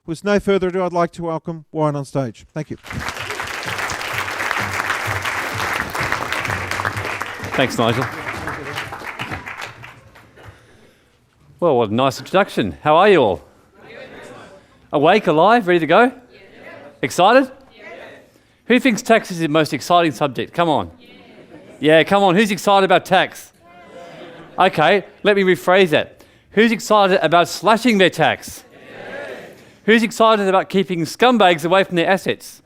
With no further ado, I'd like to welcome Waren on stage. Thank you. Thanks, Nigel. Well, what a nice introduction. How are you all? Awake, alive, ready to go? Yeah. Excited? Yeah. Who thinks tax is the most exciting subject? Come on. Yeah, come on. Who's excited about tax? Okay, let me rephrase that. Who's excited about slashing their tax? Who's excited about keeping scumbags away from their assets?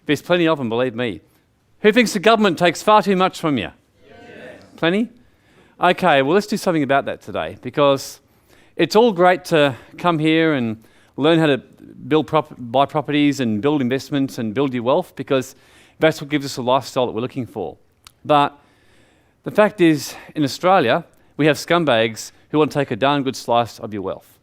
There's plenty of them, believe me. Who thinks the government takes far too much from you? Plenty? Okay, well, let's do something about that today, because it's all great to come here and learn how to buy properties and build investments and build your wealth, because that's what gives us a lifestyle that we're looking for. But the fact is, in Australia, we have scumbags who want to take a darn good slice of your wealth.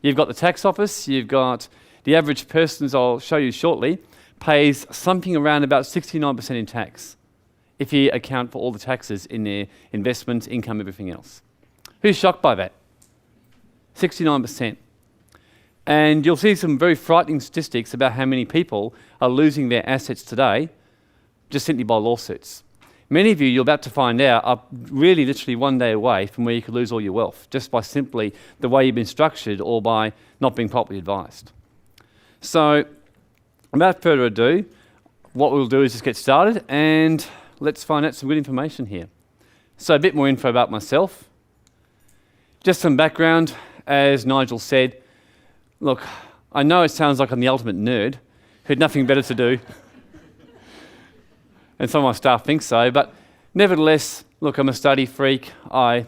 You've got the tax office, you've got the average person, as I'll show you shortly, pays something around about 69% in tax, if you account for all the taxes in their investments, income, everything else. Who's shocked by that? 69%. And you'll see some very frightening statistics about how many people are losing their assets today just simply by lawsuits. Many of you, you're about to find out, are really literally one day away from where you could lose all your wealth, just by simply the way you've been structured or by not being properly advised. So, without further ado, what we'll do is just get started and let's find out some good information here. So a bit more info about myself. Just some background, as Nigel said. Look, I know it sounds like I'm the ultimate nerd who had nothing better to do. And some of my staff think so, but nevertheless, look, I'm a study freak. I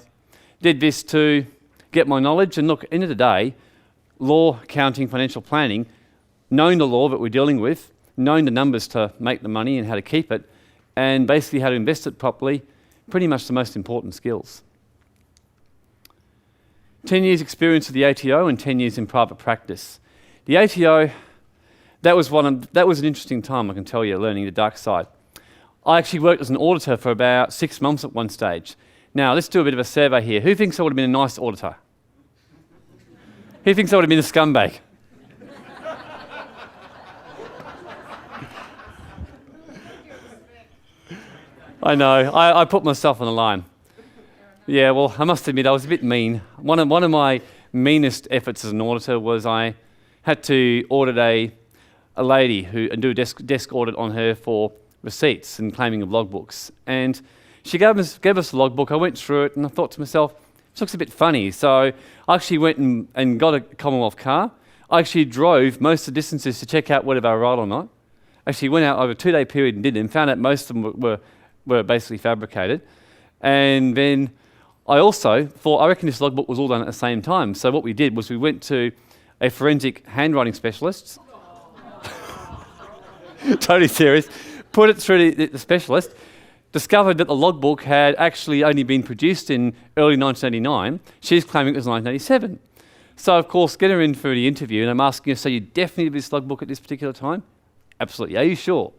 did this to get my knowledge, and look, end of the day, law, accounting, financial planning, knowing the law that we're dealing with, knowing the numbers to make the money and how to keep it, and basically how to invest it properly, pretty much the most important skills. 10 years experience with the ATO and 10 years in private practice. The ATO, that was an interesting time, I can tell you, learning the dark side. I actually worked as an auditor for about 6 months at one stage. Now, let's do a bit of a survey here. Who thinks I would have been a nice auditor? Who thinks I would have been a scumbag? I know, I put myself on the line. Yeah, well, I must admit, I was a bit mean. One of my meanest efforts as an auditor was I had to audit a lady and do a desk audit on her for receipts and claiming of logbooks. And she gave us a logbook. I went through it and I thought to myself, this looks a bit funny. So I actually went and got a Commonwealth car. I actually drove most of the distances to check out whether they were right or not. Actually went out over a 2-day period and did it, and found out most of them were basically fabricated. And then I also thought, I reckon this logbook was all done at the same time. So what we did was we went to a forensic handwriting specialist. Totally serious. Put it through the specialist, discovered that the logbook had actually only been produced in early 1989. She's claiming it was 1987. So, of course, get her in for the interview, and I'm asking her, so you definitely did this logbook at this particular time? Absolutely. Are you sure?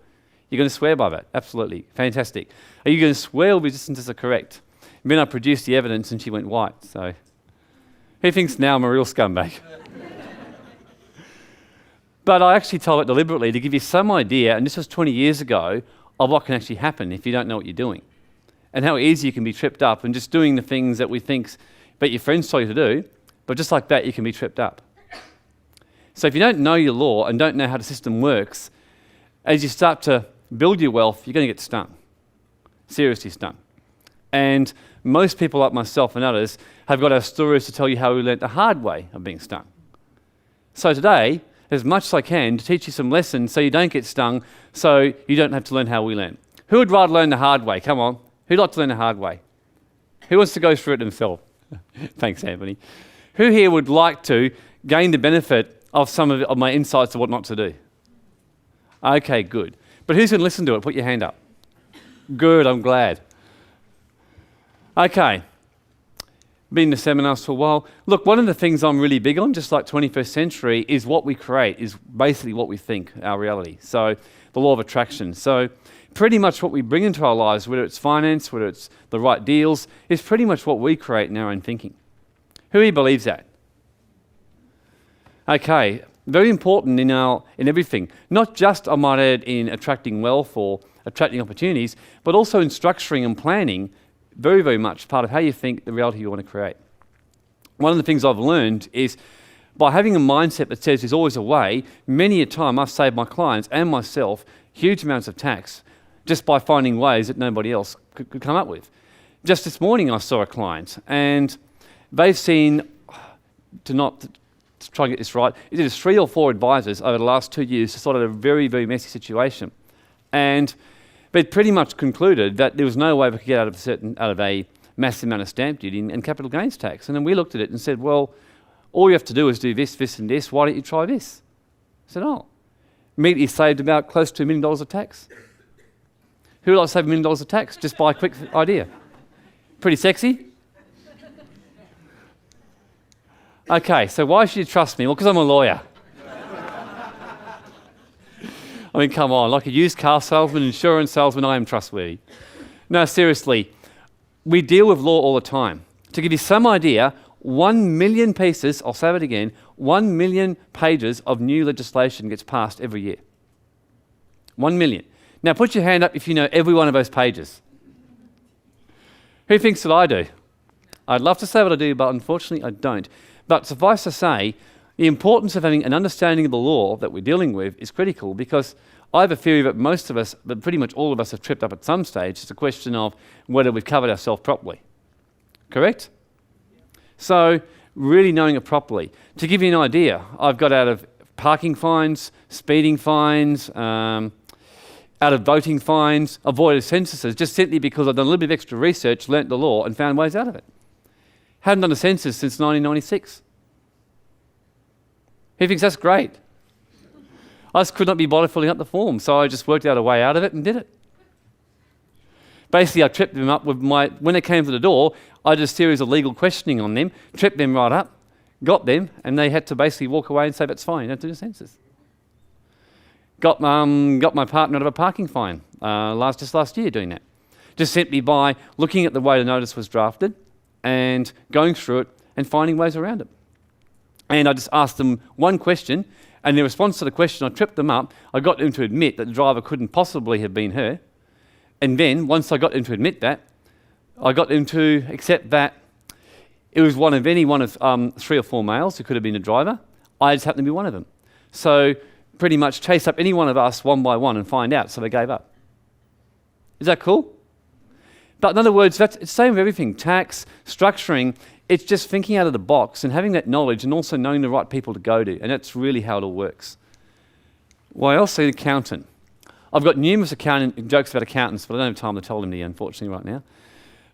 You're going to swear by that? Absolutely. Fantastic. Are you going to swear all the distances are correct? And then I produced the evidence, and she went white. So, who thinks now I'm a real scumbag? But I actually told it deliberately to give you some idea, and this was 20 years ago, of what can actually happen if you don't know what you're doing. And how easy you can be tripped up and just doing the things that we think that your friends tell you to do, but just like that you can be tripped up. So if you don't know your law and don't know how the system works, as you start to build your wealth, you're going to get stung. Seriously stung. And most people like myself and others have got our stories to tell you how we learnt the hard way of being stung. So today, as much as I can to teach you some lessons so you don't get stung, so you don't have to learn how we learn. Who would rather learn the hard way? Come on. Who'd like to learn the hard way? Who wants to go through it themselves? Thanks, Anthony. Who here would like to gain the benefit of some of my insights of what not to do? Okay, good. But who's going to listen to it? Put your hand up. Good, I'm glad. Okay. Been to seminars for a while. Look, one of the things I'm really big on, just like 21st century, is what we create, is basically what we think, our reality. So the law of attraction. So pretty much what we bring into our lives, whether it's finance, whether it's the right deals, is pretty much what we create in our own thinking. Who here believes that? Okay, very important in everything. Not just, I might add, in attracting wealth or attracting opportunities, but also in structuring and planning, very, very much part of how you think the reality you want to create. One of the things I've learned is by having a mindset that says there's always a way, many a time I've saved my clients and myself huge amounts of tax just by finding ways that nobody else could come up with. Just this morning I saw a client and they've seen, to try and get this right, it is 3 or 4 advisors over the last 2 years to sort out a very, very messy situation. And they'd pretty much concluded that there was no way they could get out of a massive amount of stamp duty and capital gains tax. And then we looked at it and said, well, all you have to do is do this, this and this. Why don't you try this? I said, oh. Immediately saved about close to $1 million of tax. Who would like to save $1 million of tax just by a quick idea? Pretty sexy? Okay, so why should you trust me? Well, because I'm a lawyer. I mean, come on, like a used car salesman, insurance salesman, I am trustworthy. No, seriously, we deal with law all the time. To give you some idea, 1 million pieces, I'll say it again, 1 million pages of new legislation gets passed every year. 1 million. Now put your hand up if you know every one of those pages. Who thinks that I do? I'd love to say what I do, but unfortunately I don't. But suffice to say, the importance of having an understanding of the law that we're dealing with is critical, because I have a theory that most of us, but pretty much all of us, have tripped up at some stage. It's a question of whether we've covered ourselves properly. Correct? So, really knowing it properly. To give you an idea, I've got out of parking fines, speeding fines, out of voting fines, avoided censuses, just simply because I've done a little bit of extra research, learnt the law, and found ways out of it. Haven't done a census since 1996. Who thinks that's great? I just could not be bothered filling up the form, so I just worked out a way out of it and did it. Basically, I tripped them up with when they came to the door, I did a series of legal questioning on them, tripped them right up, got them, and they had to basically walk away and say, that's fine, you don't do the census. Got my partner out of a parking fine just last year doing that. Just simply by looking at the way the notice was drafted and going through it and finding ways around it. And I just asked them one question, and in response to the question, I tripped them up. I got them to admit that the driver couldn't possibly have been her. And then, once I got them to admit that, I got them to accept that it was one of 3 or 4 males who could have been a driver. I just happened to be one of them. So, pretty much chase up any one of us one by one and find out, so they gave up. Is that cool? But in other words, it's the same with everything. Tax, structuring, it's just thinking out of the box and having that knowledge and also knowing the right people to go to. And that's really how it all works. Why else an accountant? I've got numerous jokes about accountants, but I don't have time to tell them to you, unfortunately, right now.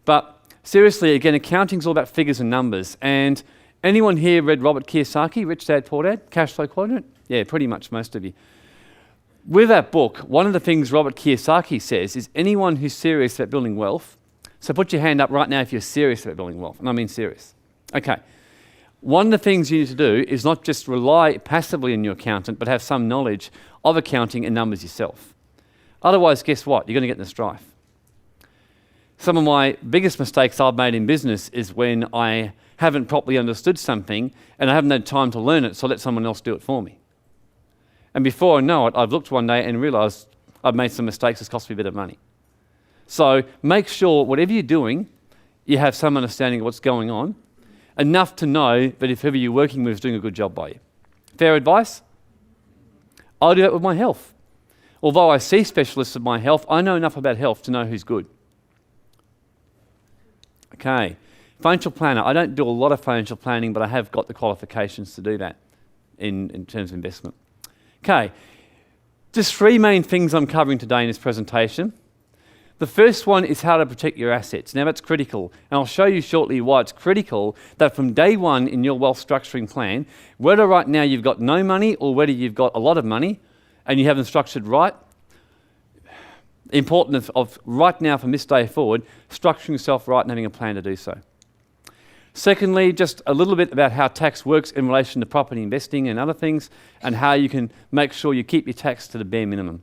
But seriously, again, accounting's all about figures and numbers. And anyone here read Robert Kiyosaki, Rich Dad, Poor Dad, Cash Flow Quadrant? Yeah, pretty much most of you. With that book, one of the things Robert Kiyosaki says is anyone who's serious about building wealth, so put your hand up right now if you're serious about building wealth, and I mean serious. Okay. One of the things you need to do is not just rely passively on your accountant, but have some knowledge of accounting and numbers yourself. Otherwise, guess what? You're going to get in a strife. Some of my biggest mistakes I've made in business is when I haven't properly understood something and I haven't had time to learn it, so I let someone else do it for me. And before I know it, I've looked one day and realised I've made some mistakes that's cost me a bit of money. So make sure whatever you're doing, you have some understanding of what's going on, enough to know that if whoever you're working with is doing a good job by you. Fair advice? I do that with my health. Although I see specialists of my health, I know enough about health to know who's good. Okay, financial planner. I don't do a lot of financial planning, but I have got the qualifications to do that in terms of investment. Okay, just 3 main things I'm covering today in this presentation. The first one is how to protect your assets. Now that's critical, and I'll show you shortly why it's critical that from day one in your wealth structuring plan, whether right now you've got no money or whether you've got a lot of money and you haven't structured right, the importance of right now from this day forward, structuring yourself right and having a plan to do so. Secondly, just a little bit about how tax works in relation to property investing and other things, and how you can make sure you keep your tax to the bare minimum.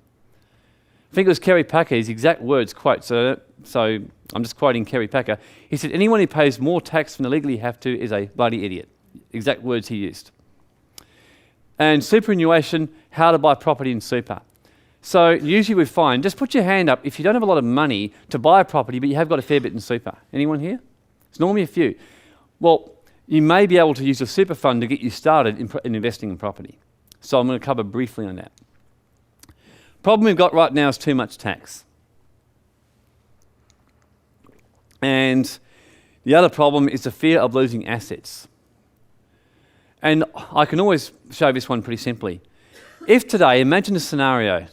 I think it was Kerry Packer, his exact words quote, so I'm just quoting Kerry Packer. He said, anyone who pays more tax than they legally have to is a bloody idiot. Exact words he used. And superannuation, how to buy property in super. So usually we find, just put your hand up if you don't have a lot of money to buy a property, but you have got a fair bit in super. Anyone here? It's normally a few. Well, you may be able to use a super fund to get you started in investing in property. So I'm going to cover briefly on that. Problem we've got right now is too much tax. And the other problem is the fear of losing assets. And I can always show this one pretty simply. If today, imagine a scenario.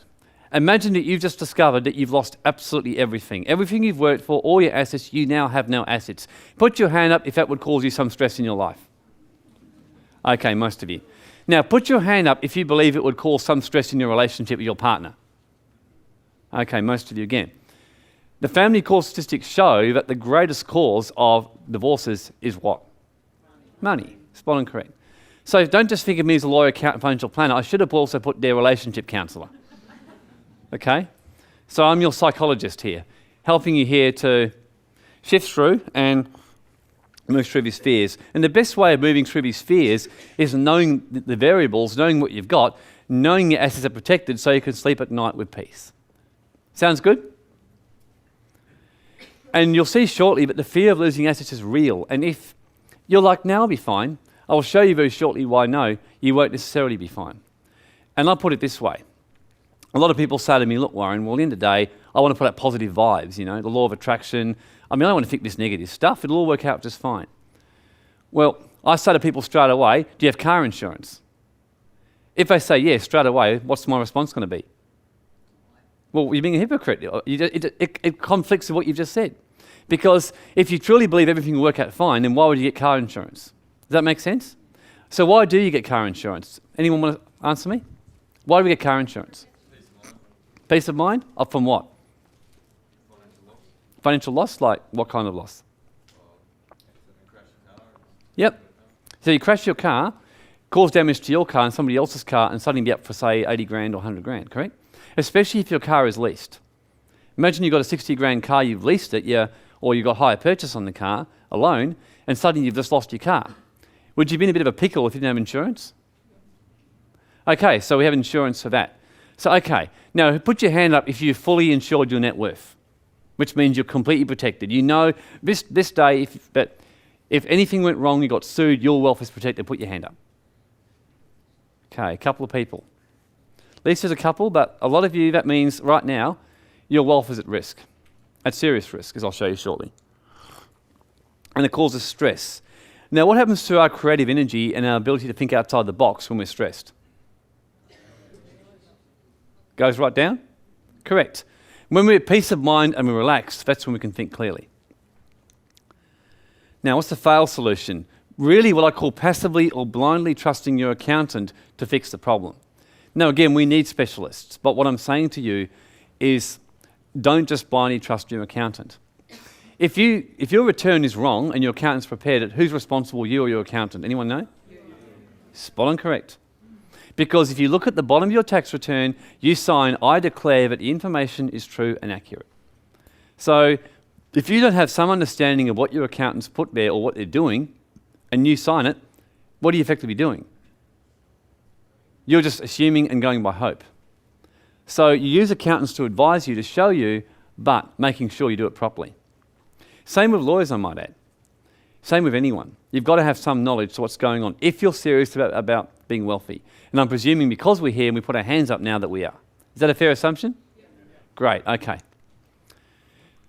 Imagine that you've just discovered that you've lost absolutely everything. Everything you've worked for, all your assets, you now have no assets. Put your hand up if that would cause you some stress in your life. Okay, most of you. Now, put your hand up if you believe it would cause some stress in your relationship with your partner. Okay, most of you again. The family court statistics show that the greatest cause of divorces is what? Money. Spot on correct. So don't just think of me as a lawyer, accountant, financial planner. I should have also put their relationship counsellor. Okay? So I'm your psychologist here, helping you here to shift through and move through these fears. And the best way of moving through these fears is knowing the variables, knowing what you've got, knowing your assets are protected so you can sleep at night with peace. Sounds good? And you'll see shortly that the fear of losing assets is real. And if you're like, now I'll be fine, I will show you very shortly why no, you won't necessarily be fine. And I'll put it this way. A lot of people say to me, look, Warren, well, at the end of the day, I want to put out positive vibes, you know, the law of attraction. I mean, I don't want to think this negative stuff. It'll all work out just fine. Well, I say to people straight away, do you have car insurance? If they say yes, straight away, what's my response going to be? Well, you're being a hypocrite. It conflicts with what you've just said. Because if you truly believe everything will work out fine, then why would you get car insurance? Does that make sense? So why do you get car insurance? Anyone want to answer me? Why do we get car insurance? Peace of mind? From what? Financial loss? Like what kind of loss? Yep. So you crash your car, cause damage to your car and somebody else's car, and suddenly be up for, say, 80 grand or 100 grand, correct? Especially if your car is leased. Imagine you've got a 60 grand car, you've leased it, or you've got hire purchase on the car alone, and suddenly you've just lost your car. Would you be in a bit of a pickle if you didn't have insurance? Okay, so we have insurance for that. So, okay, now put your hand up if you've fully insured your net worth, which means you're completely protected. You know this day, if anything went wrong, you got sued, your wealth is protected. Put your hand up. Okay, a couple of people. At least there's a couple, but a lot of you, that means right now, your wealth is at risk, at serious risk, as I'll show you shortly. And it causes stress. Now, what happens to our creative energy and our ability to think outside the box when we're stressed? Goes right down? Correct. When we're at peace of mind and we're relaxed, that's when we can think clearly. Now, what's the fail solution? Really what I call passively or blindly trusting your accountant to fix the problem. Now, again, we need specialists, but what I'm saying to you is don't just blindly trust your accountant. If your return is wrong and your accountant's prepared it, who's responsible, you or your accountant? Anyone know? Yeah. Spot on correct. Because if you look at the bottom of your tax return, you sign, I declare that the information is true and accurate. So if you don't have some understanding of what your accountants put there or what they're doing, and you sign it, what are you effectively doing? You're just assuming and going by hope. So you use accountants to advise you, to show you, but making sure you do it properly. Same with lawyers, I might add. Same with anyone. You've got to have some knowledge to what's going on if you're serious about being wealthy. And I'm presuming because we're here and we put our hands up now that we are. Is that a fair assumption? Yeah. Great, okay.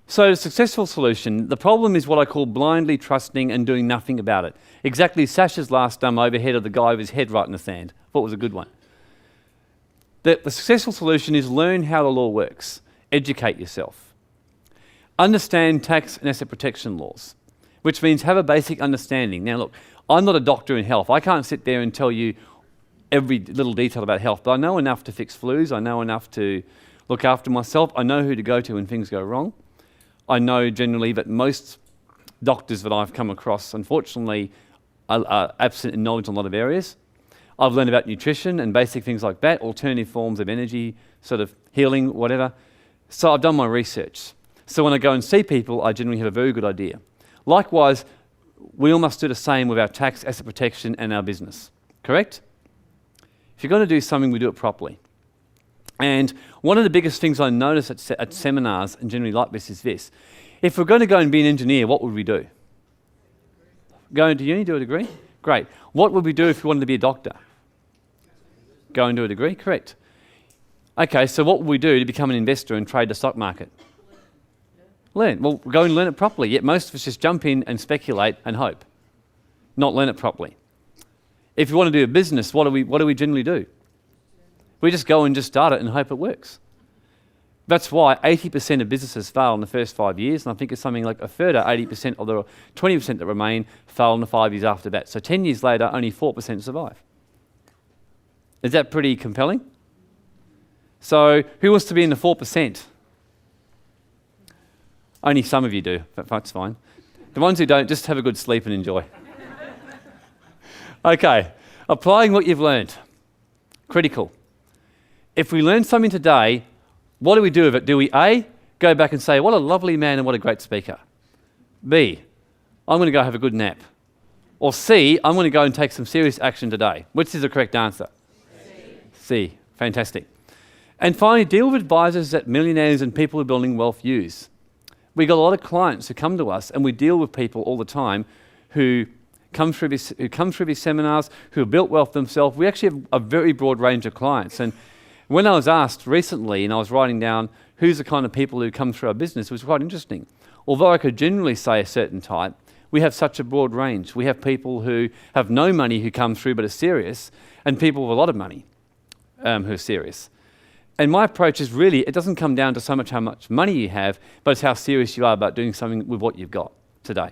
So the successful solution, the problem is what I call blindly trusting and doing nothing about it. Exactly Sasha's last overhead of the guy with his head right in the sand. I thought it was a good one. The successful solution is learn how the law works. Educate yourself. Understand tax and asset protection laws, which means have a basic understanding. Now look, I'm not a doctor in health. I can't sit there and tell you every little detail about health, but I know enough to fix flus. I know enough to look after myself. I know who to go to when things go wrong. I know generally that most doctors that I've come across, unfortunately, are absent in knowledge in a lot of areas. I've learned about nutrition and basic things like that, alternative forms of energy, sort of healing, whatever. So I've done my research. So when I go and see people, I generally have a very good idea. Likewise, we all must do the same with our tax, asset protection, and our business. Correct? If you're going to do something, we do it properly. And one of the biggest things I notice at seminars, and generally like this, is this. If we're going to go and be an engineer, what would we do? Go into uni, do a degree? Great. What would we do if we wanted to be a doctor? Go and do a degree? Correct. Okay, so what would we do to become an investor and trade the stock market? Learn. Well, go and learn it properly. Yet most of us just jump in and speculate and hope, not learn it properly. If you want to do a business, what do we generally do? We just go and just start it and hope it works. That's why 80% of businesses fail in the first 5 years, and I think it's something like a further 80% of the 20% that remain fail in the 5 years after that. So 10 years later, only 4% survive. Is that pretty compelling? So who wants to be in the 4%? Only some of you do, but that's fine. The ones who don't, just have a good sleep and enjoy. Okay, applying what you've learned. Critical. If we learn something today, what do we do with it? Do we A, go back and say, what a lovely man and what a great speaker? B, I'm going to go have a good nap. Or C, I'm going to go and take some serious action today. Which is the correct answer? C. Fantastic. And finally, deal with advisors that millionaires and people who are building wealth use. We got a lot of clients who come to us, and we deal with people all the time who come through these seminars, who have built wealth themselves. We actually have a very broad range of clients. And when I was asked recently, and I was writing down who's the kind of people who come through our business, it was quite interesting. Although I could generally say a certain type, we have such a broad range. We have people who have no money who come through but are serious, and people with a lot of money who are serious. And my approach is really, it doesn't come down to so much how much money you have, but it's how serious you are about doing something with what you've got today.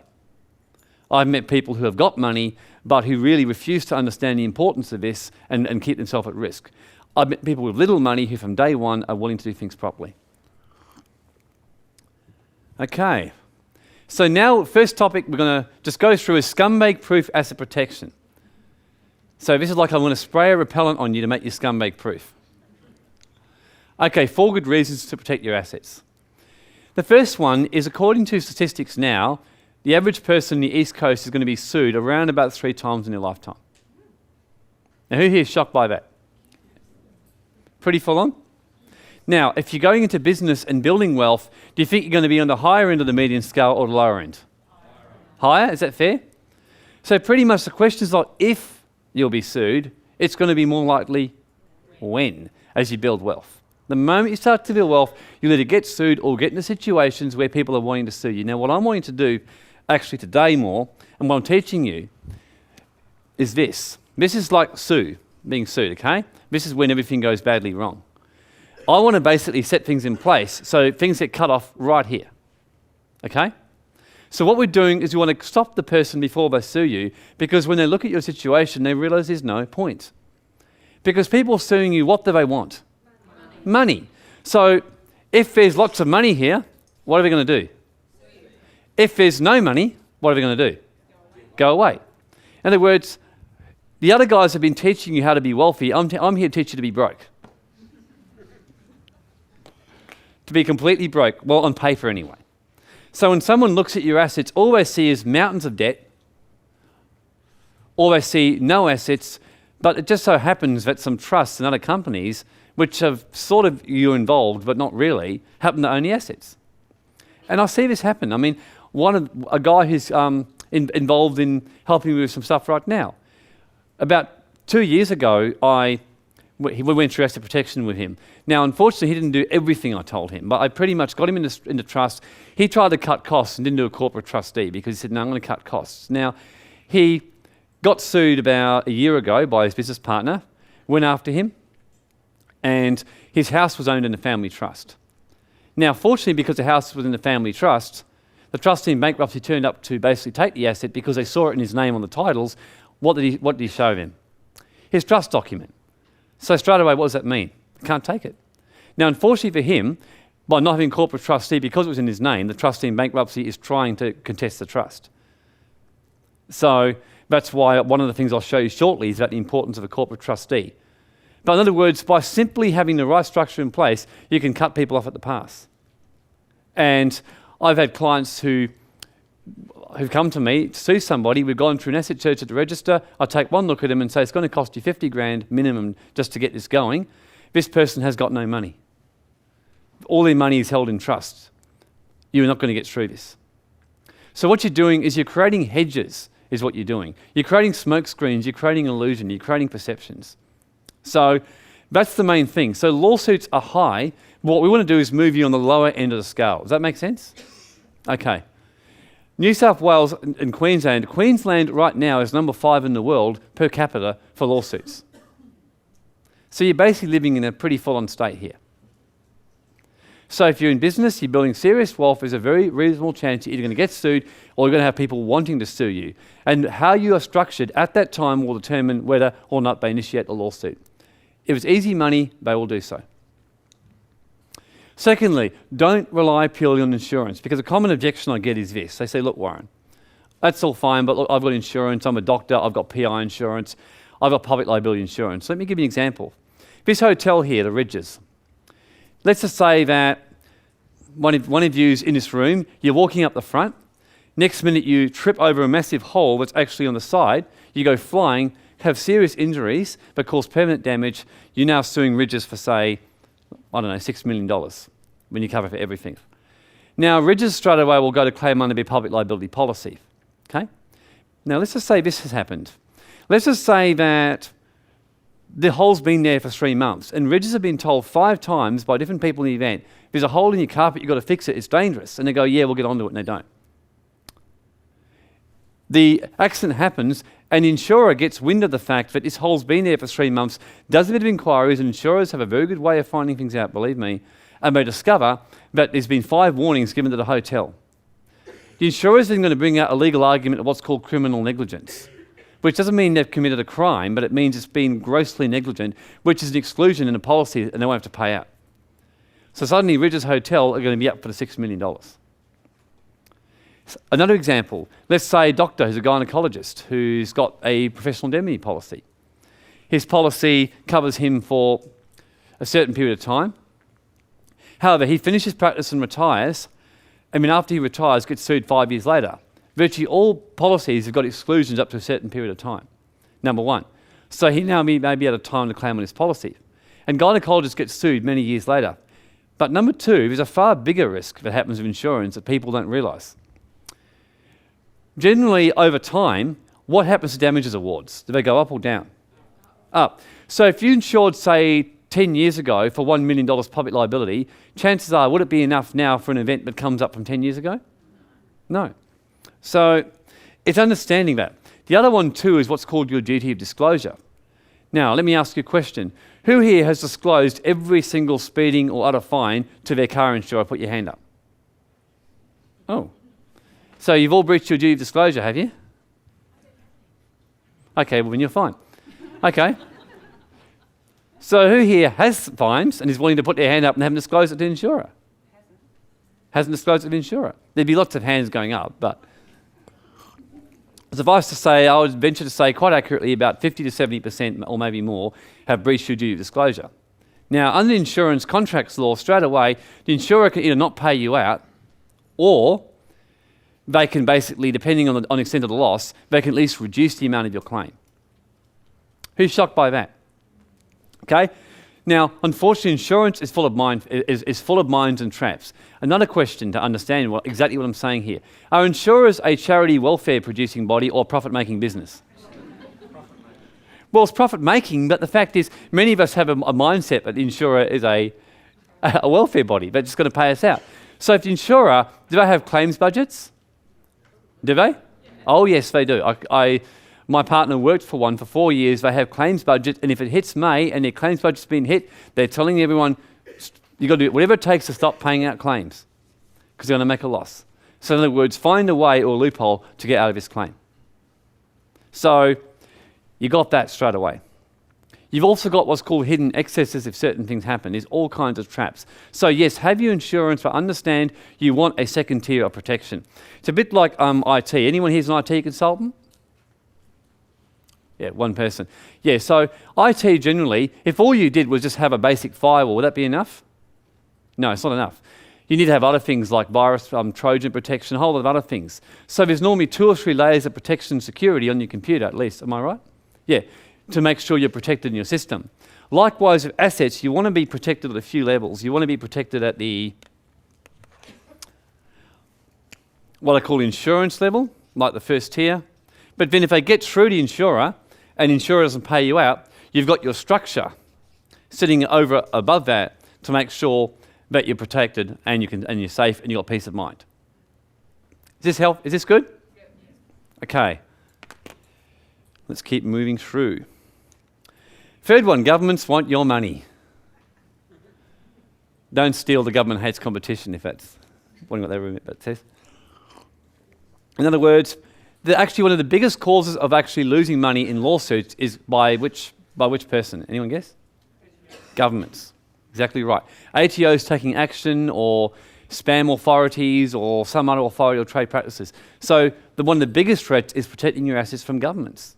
I've met people who have got money, but who really refuse to understand the importance of this and keep themselves at risk. I've met people with little money who from day one are willing to do things properly. Okay. So now, first topic we're going to just go through is scumbag-proof asset protection. So this is like I'm going to spray a repellent on you to make you scumbag-proof. Okay, 4 good reasons to protect your assets. The first one is, according to statistics now, the average person in the East Coast is going to be sued around about 3 times in their lifetime. Now, who here is shocked by that? Pretty full on? Now, if you're going into business and building wealth, do you think you're going to be on the higher end of the median scale or the lower end? Higher? Is that fair? So pretty much the question is not if you'll be sued, it's going to be more likely when, as you build wealth. The moment you start to build wealth, you'll either get sued or get into situations where people are wanting to sue you. Now, what I'm wanting to do, actually today more, and what I'm teaching you, is this. This is like being sued, okay? This is when everything goes badly wrong. I want to basically set things in place so things get cut off right here, okay? So what we're doing is we want to stop the person before they sue you, because when they look at your situation, they realize there's no point. Because people suing you, what do they want? Money. So if there's lots of money here, what are we going to do? If there's no money, what are we going to do? Go away. In other words, the other guys have been teaching you how to be wealthy. I'm here to teach you to be broke. To be completely broke. Well, on paper anyway. So when someone looks at your assets, all they see is mountains of debt, or they see no assets, but it just so happens that some trusts and other companies, which have sort of you involved, but not really, happen to own the assets. And I see this happen. I mean, a guy who's involved in helping me with some stuff right now. About 2 years ago, we went through asset protection with him. Now, unfortunately, he didn't do everything I told him, but I pretty much got him into trust. He tried to cut costs and didn't do a corporate trustee because he said, no, I'm going to cut costs. Now, he got sued about a year ago by his business partner, went after him, and his house was owned in a family trust. Now, fortunately, because the house was in the family trust, the trustee in bankruptcy turned up to basically take the asset because they saw it in his name on the titles. What did he show them? His trust document. So straight away, what does that mean? Can't take it. Now, unfortunately for him, by not having corporate trustee, because it was in his name, the trustee in bankruptcy is trying to contest the trust. So that's why one of the things I'll show you shortly is about the importance of a corporate trustee. But in other words, by simply having the right structure in place, you can cut people off at the pass. And I've had clients who who've come to me to sue somebody. We've gone through an asset search at the register. I take one look at them and say, it's going to cost you 50 grand minimum just to get this going. This person has got no money. All their money is held in trust. You're not going to get through this. So what you're doing is you're creating hedges, is what you're doing. You're creating smoke screens, you're creating illusion, you're creating perceptions. So that's the main thing. So lawsuits are high. What we want to do is move you on the lower end of the scale. Does that make sense? Okay. New South Wales and Queensland. Queensland right now is number 5 in the world per capita for lawsuits. So you're basically living in a pretty full-on state here. So if you're in business, you're building serious wealth, there's a very reasonable chance you're either going to get sued or you're going to have people wanting to sue you. And how you are structured at that time will determine whether or not they initiate a lawsuit. If it's easy money, they will do so. Secondly, don't rely purely on insurance, because a common objection I get is this. They say, look, Warren, that's all fine, but look, I've got insurance, I'm a doctor, I've got PI insurance, I've got public liability insurance. Let me give you an example. This hotel here, the Ridges, let's just say that one of you's in this room, you're walking up the front, next minute you trip over a massive hole that's actually on the side, you go flying, have serious injuries that cause permanent damage, you're now suing Ridges for, say, I don't know, $6 million when you cover for everything. Now, Ridges straight away will go to claim under their public liability policy. Okay? Now, let's just say this has happened. Let's just say that the hole's been there for 3 months, and Ridges have been told 5 times by different people in the event, there's a hole in your carpet, you've got to fix it, it's dangerous. And they go, yeah, we'll get onto it, and they don't. The accident happens, and the insurer gets wind of the fact that this hole's been there for 3 months, does a bit of inquiries, and insurers have a very good way of finding things out, believe me, and they discover that there's been 5 warnings given to the hotel. The insurer is then going to bring out a legal argument of what's called criminal negligence, which doesn't mean they've committed a crime, but it means it's been grossly negligent, which is an exclusion in a policy and they won't have to pay out. So suddenly Ridges Hotel are going to be up for the $6 million. Another example, let's say a doctor who's a gynecologist who's got a professional indemnity policy. His policy covers him for a certain period of time. However, he finishes practice and retires, and then after he retires, gets sued 5 years later. Virtually all policies have got exclusions up to a certain period of time, number one. So he now may be out of time to claim on his policy. And gynecologists get sued many years later. But number two, there's a far bigger risk that happens with insurance that people don't realise. Generally, over time, what happens to damages awards? Do they go up or down? Up. So if you insured, say, 10 years ago for $1 million public liability, chances are, would it be enough now for an event that comes up from 10 years ago? No. So it's understanding that. The other one too is what's called your duty of disclosure. Now, let me ask you a question. Who here has disclosed every single speeding or other fine to their car insurer? Put your hand up. Oh. So you've all breached your duty of disclosure, have you? Okay, well then you're fine. Okay. So who here has fines and is willing to put their hand up and haven't disclosed it to the insurer? Hasn't disclosed it to the insurer. There'd be lots of hands going up, but suffice to say, I would venture to say quite accurately about 50 to 70% or maybe more have breached your duty of disclosure. Now, under the insurance contracts law, straight away, the insurer can either not pay you out or they can basically, depending on the extent of the loss, they can at least reduce the amount of your claim. Who's shocked by that? Okay? Now, unfortunately, insurance is full of mines and traps. Another question to understand exactly what I'm saying here. Are insurers a charity welfare producing body or profit-making business? Well, it's profit-making, but the fact is many of us have a mindset that the insurer is a welfare body. They're just going to pay us out. So if the insurer, do they have claims budgets? Do they? Yeah. Oh, yes, they do. My partner worked for one for 4 years. They have claims budget, and if it hits May and their claims budget's been hit, they're telling everyone, you've got to do whatever it takes to stop paying out claims because they're going to make a loss. So in other words, find a way or a loophole to get out of this claim. So you got that straight away. You've also got what's called hidden excesses if certain things happen. There's all kinds of traps. So yes, have your insurance, but understand you want a second tier of protection. It's a bit like IT. Anyone here's an IT consultant? Yeah, one person. Yeah, so IT generally, if all you did was just have a basic firewall, would that be enough? No, it's not enough. You need to have other things like virus, Trojan protection, a whole lot of other things. So there's normally 2 or 3 layers of protection and security on your computer at least, am I right? Yeah, to make sure you're protected in your system. Likewise with assets, you want to be protected at a few levels. You want to be protected at the, what I call insurance level, like the first tier. But then if they get through the insurer and the insurer doesn't pay you out, you've got your structure sitting over above that to make sure that you're protected and you're safe and you've got peace of mind. Is this good? Yep. Okay. Let's keep moving through. Third one, governments want your money. Don't steal, the government hates competition, if that's what that says. In other words, actually one of the biggest causes of actually losing money in lawsuits is by which person? Anyone guess? Governments. Exactly right. ATOs taking action, or spam authorities, or some other authority or trade practices. So one of the biggest threats is protecting your assets from governments.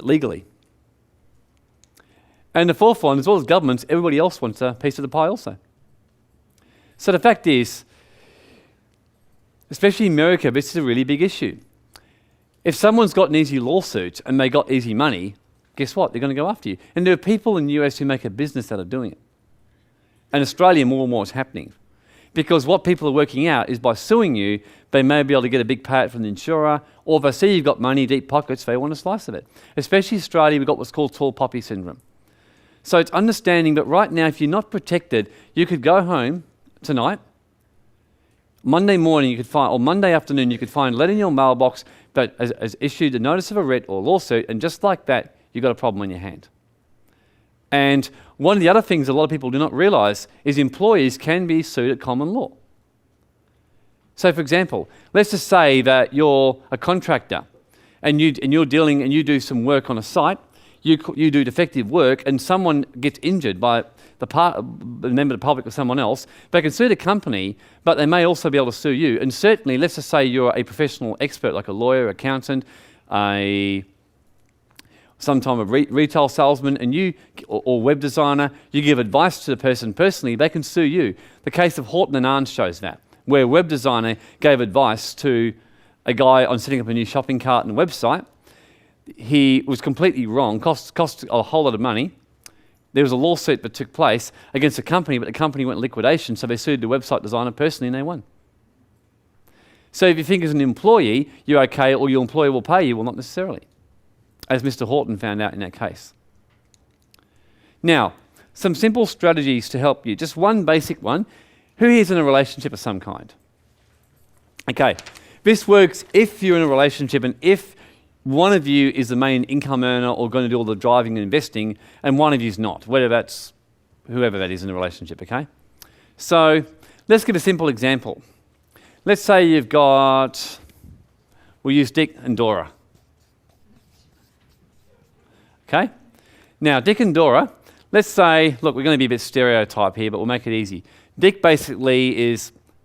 Legally. And the fourth one, as well as governments, everybody else wants a piece of the pie also. So the fact is, especially in America, this is a really big issue. If someone's got an easy lawsuit and they got easy money, guess what? They're going to go after you. And there are people in the US who make a business out of doing it. And Australia, more and more, is happening. Because what people are working out is by suing you, they may be able to get a big payout from the insurer, or if they see you've got money, deep pockets, they want a slice of it. Especially Australia, we've got what's called tall poppy syndrome. So it's understanding that right now, if you're not protected, you could go home tonight, Monday morning you could find, or Monday afternoon you could find a letter in your mailbox that has issued a notice of a writ or lawsuit, and just like that, you've got a problem on your hand. And one of the other things a lot of people do not realise is employees can be sued at common law. So for example, let's just say that you're a contractor and you're dealing and you do some work on a site, you do defective work and someone gets injured by a member of the public or someone else, they can sue the company, but they may also be able to sue you. And certainly, let's just say you're a professional expert like a lawyer, accountant, some type of retail salesman, and or web designer, you give advice to the person personally, they can sue you. The case of Horton and Arns shows that, where a web designer gave advice to a guy on setting up a new shopping cart and website. He was completely wrong, cost a whole lot of money. There was a lawsuit that took place against the company, but the company went in liquidation, so they sued the website designer personally and they won. So if you think as an employee, you're okay, or your employer will pay you, well, not necessarily, as Mr. Horton found out in that case. Now, some simple strategies to help you. Just one basic one. Who here is in a relationship of some kind? Okay, this works if you're in a relationship and if one of you is the main income earner or going to do all the driving and investing, and one of you is not, whether that's whoever that is in a relationship, okay? So let's give a simple example. Let's say you've got, we'll use Dick and Dora. Okay? Now, Dick and Dora, let's say, look, we're going to be a bit stereotype here, but we'll make it easy. Dick basically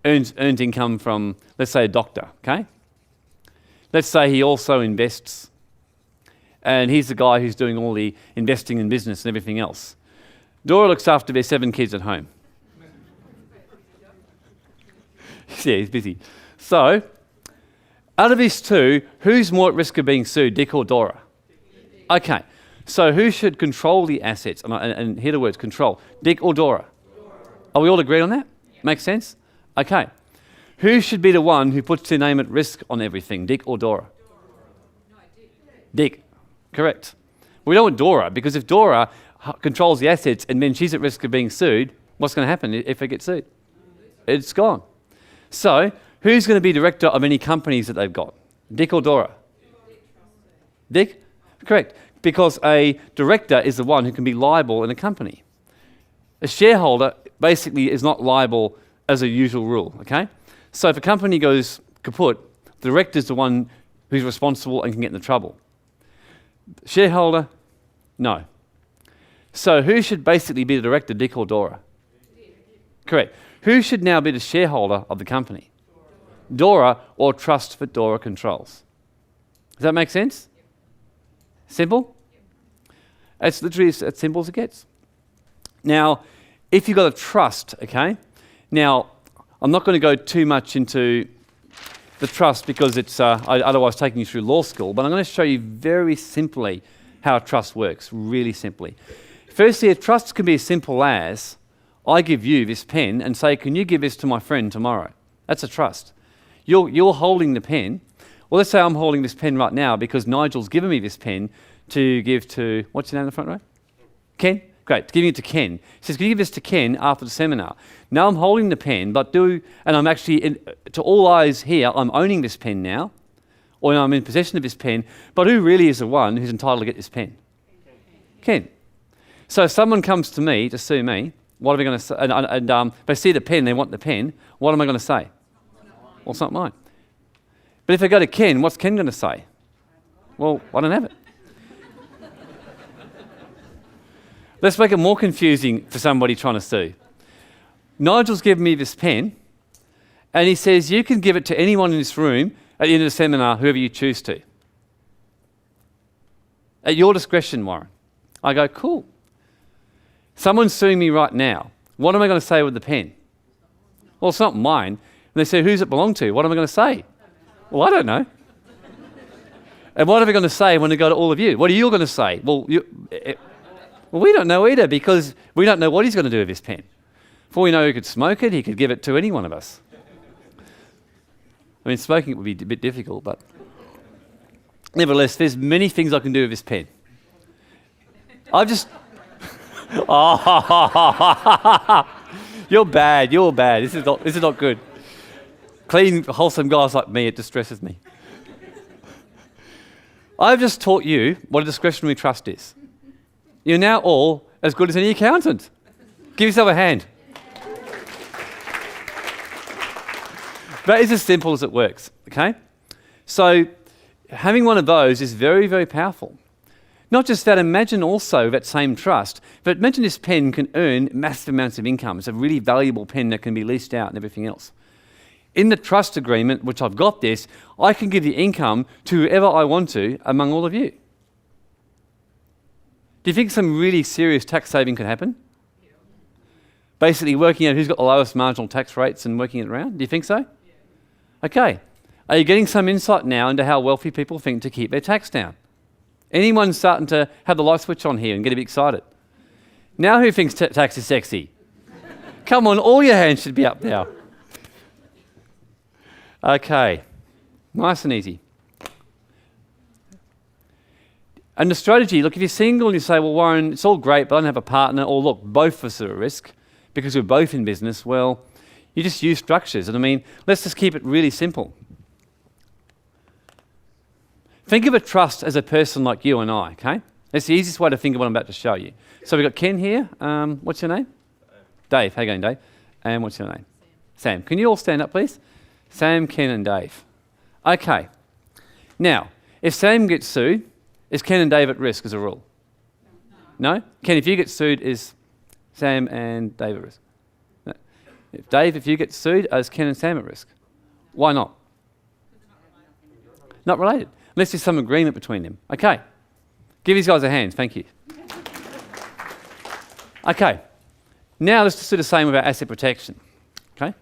earns income from, let's say, a doctor, okay? Let's say he also invests, and he's the guy who's doing all the investing in business and everything else. Dora looks after their 7 kids at home. Yeah, he's busy. So, out of these two, who's more at risk of being sued, Dick or Dora? Okay, so who should control the assets? And here the words control. Dick or Dora? Are we all agreed on that? Makes sense? Okay. Who should be the one who puts their name at risk on everything, Dick or Dora? No, Dick. Correct. We don't want Dora, because if Dora controls the assets and then she's at risk of being sued, what's going to happen if they get sued? It's gone. So, who's going to be director of any companies that they've got? Dick or Dora? Dick? Correct. Because a director is the one who can be liable in a company. A shareholder basically is not liable as a usual rule, okay? So if a company goes kaput, the director is the one who's responsible and can get into trouble. Shareholder? No. So who should basically be the director, Dick or Dora? Correct. Who should now be the shareholder of the company? Dora, or trust that Dora controls. Does that make sense? Simple? It's literally as simple as it gets. Now, if you've got a trust, okay, Now, I'm not going to go too much into the trust because it's otherwise taking you through law school, but I'm going to show you very simply how a trust works, really simply. Firstly, a trust can be as simple as I give you this pen and say, can you give this to my friend tomorrow? That's a trust. You're holding the pen. Well, let's say I'm holding this pen right now because Nigel's given me this pen to give to, what's your name in the front row? Ken? Great, giving it to Ken. He says, can you give this to Ken after the seminar? Now I'm holding the pen, and I'm actually, to all eyes here, I'm owning this pen now, or I'm in possession of this pen, but who really is the one who's entitled to get this pen? Ken. So if someone comes to me to sue me, what are we going to say? And they see the pen, they want the pen, what am I going to say? Well, it's not mine. But if I go to Ken, what's Ken going to say? Well, I don't have it. Let's make it more confusing for somebody trying to sue. Nigel's given me this pen, and he says, you can give it to anyone in this room at the end of the seminar, whoever you choose to. At your discretion, Warren. I go, cool. Someone's suing me right now. What am I going to say with the pen? Well, it's not mine. And they say, who's it belong to? What am I going to say? Well, I don't know. And what are we going to say when we go to all of you? What are you going to say? Well, we don't know either because we don't know what he's going to do with his pen. Before we know he could smoke it, he could give it to any one of us. I mean, smoking it would be a bit difficult, but nevertheless, there's many things I can do with this pen. I've just... You're bad. This is not good. Clean, wholesome guys like me, it distresses me. I've just taught you what a discretionary trust is. You're now all as good as any accountant. Give yourself a hand. That is as simple as it works, okay? So having one of those is very, very powerful. Not just that, imagine also that same trust, but imagine this pen can earn massive amounts of income. It's a really valuable pen that can be leased out and everything else. In the trust agreement, which I've got this, I can give the income to whoever I want to among all of you. Do you think some really serious tax saving could happen? Yeah. Basically working out who's got the lowest marginal tax rates and working it around? Do you think so? Yeah. Okay. Are you getting some insight now into how wealthy people think to keep their tax down? Anyone starting to have the light switch on here and get a bit excited? Now who thinks tax is sexy? Come on, all your hands should be up now. Okay. Nice and easy. And the strategy, look, if you're single and you say, well, Warren, it's all great, but I don't have a partner, or look, both of us are at risk because we're both in business, well, you just use structures. And I mean, let's just keep it really simple. Think of a trust as a person like you and I, okay? That's the easiest way to think of what I'm about to show you. So we've got Ken here. What's your name? Dave. How you going, Dave? And what's your name? Sam. Can you all stand up, please? Sam, Ken, and Dave. Okay. Now, if Sam gets sued, is Ken and Dave at risk as a rule? No? Ken, if you get sued, is Sam and Dave at risk? No. Dave, if you get sued, is Ken and Sam at risk? Why not? Not related. Unless there's some agreement between them. Okay. Give these guys a hand. Thank you. Okay. Now let's just do the same with our asset protection. Okay?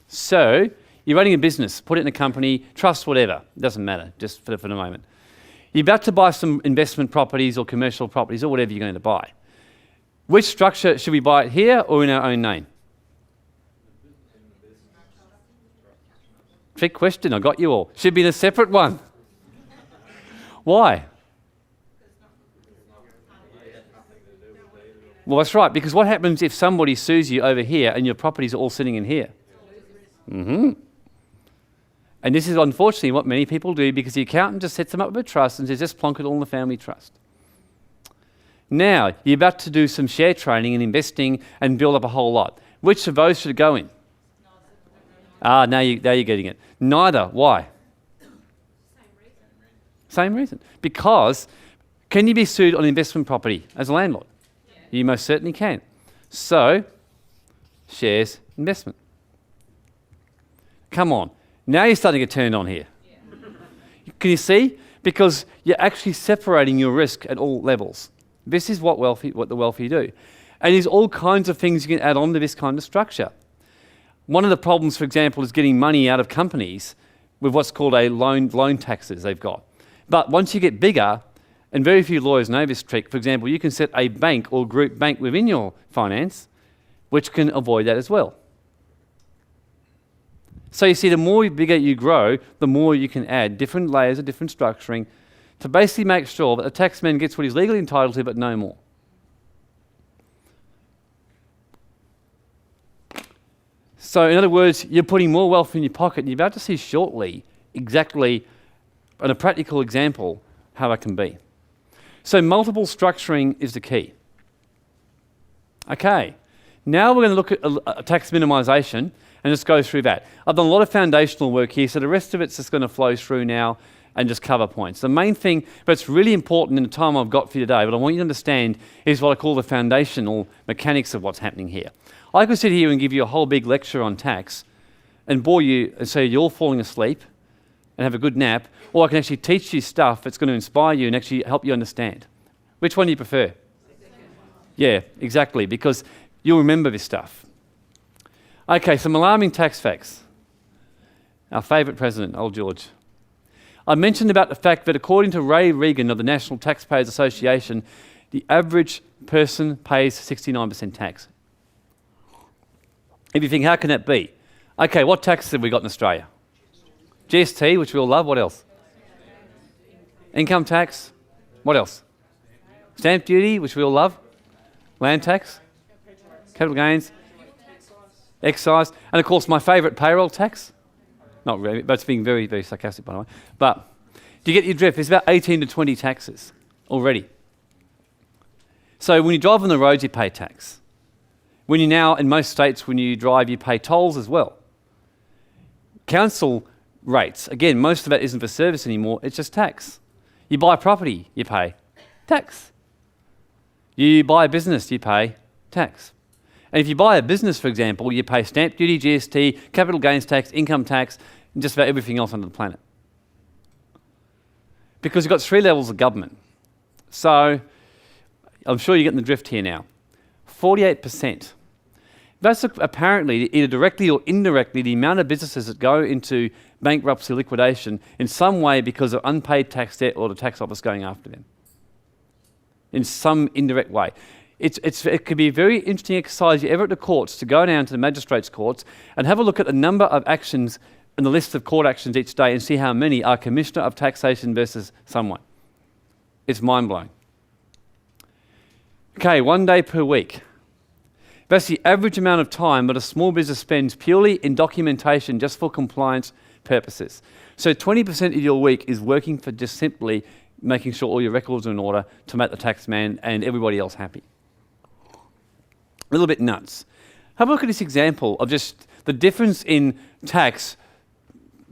So, you're running a business. Put it in a company. Trust, whatever. It doesn't matter. Just for the moment. You're about to buy some investment properties or commercial properties or whatever you're going to buy. Which structure should we buy it here or in our own name? Trick question, I got you all. Should be in a separate one. Why? Well, that's right, because what happens if somebody sues you over here and your properties are all sitting in here? Mm-hmm. And this is unfortunately what many people do because the accountant just sets them up with a trust and says, just plonk it all in the family trust. Now, you're about to do some share trading and investing and build up a whole lot. Which of those should go in? Now you're getting it. Neither. Why? Same reason. Because can you be sued on investment property as a landlord? Yeah. You most certainly can. So, shares, investment. Come on. Now you're starting to get turned on here. Yeah. Can you see? Because you're actually separating your risk at all levels. This is what the wealthy do. And there's all kinds of things you can add on to this kind of structure. One of the problems, for example, is getting money out of companies with what's called a loan taxes they've got. But once you get bigger, and very few lawyers know this trick, for example, you can set a bank or group bank within your finance, which can avoid that as well. So you see, the more bigger you grow, the more you can add different layers of different structuring to basically make sure that the taxman gets what he's legally entitled to, but no more. So in other words, you're putting more wealth in your pocket, and you're about to see shortly exactly, on a practical example, how that can be. So multiple structuring is the key. Okay, now we're going to look at a tax minimisation and just go through that. I've done a lot of foundational work here, so the rest of it's just going to flow through now and just cover points. The main thing that's really important in the time I've got for you today, but I want you to understand, is what I call the foundational mechanics of what's happening here. I could sit here and give you a whole big lecture on tax and bore you and say you're all falling asleep and have a good nap, or I can actually teach you stuff that's going to inspire you and actually help you understand. Which one do you prefer? Yeah, exactly, because you'll remember this stuff. Okay, some alarming tax facts. Our favourite president, old George. I mentioned about the fact that according to Ray Regan of the National Taxpayers Association, the average person pays 69% tax. If you think, how can that be? Okay, what taxes have we got in Australia? GST, which we all love. What else? Income tax. What else? Stamp duty, which we all love. Land tax. Capital gains. Excise. And of course, my favourite, payroll tax. Not really, but it's being very, very sarcastic, by the way. But do you get your drift? There's about 18 to 20 taxes already. So when you drive on the roads, you pay tax. When you now, in most states, when you drive, you pay tolls as well. Council rates, again, most of that isn't for service anymore, it's just tax. You buy property, you pay tax. You buy a business, you pay tax. And if you buy a business, for example, you pay stamp duty, GST, capital gains tax, income tax, and just about everything else on the planet. Because you've got 3 levels of government. So I'm sure you're getting the drift here now. 48%. That's apparently, either directly or indirectly, the amount of businesses that go into bankruptcy liquidation in some way because of unpaid tax debt or the tax office going after them. In some indirect way. It could be a very interesting exercise, if you're ever at the courts, to go down to the magistrates' courts and have a look at the number of actions and the list of court actions each day and see how many are Commissioner of Taxation versus someone. It's mind-blowing. Okay, 1 day per week. That's the average amount of time that a small business spends purely in documentation just for compliance purposes. So 20% of your week is working for just simply making sure all your records are in order to make the taxman and everybody else happy. A little bit nuts. Have a look at this example of just the difference in tax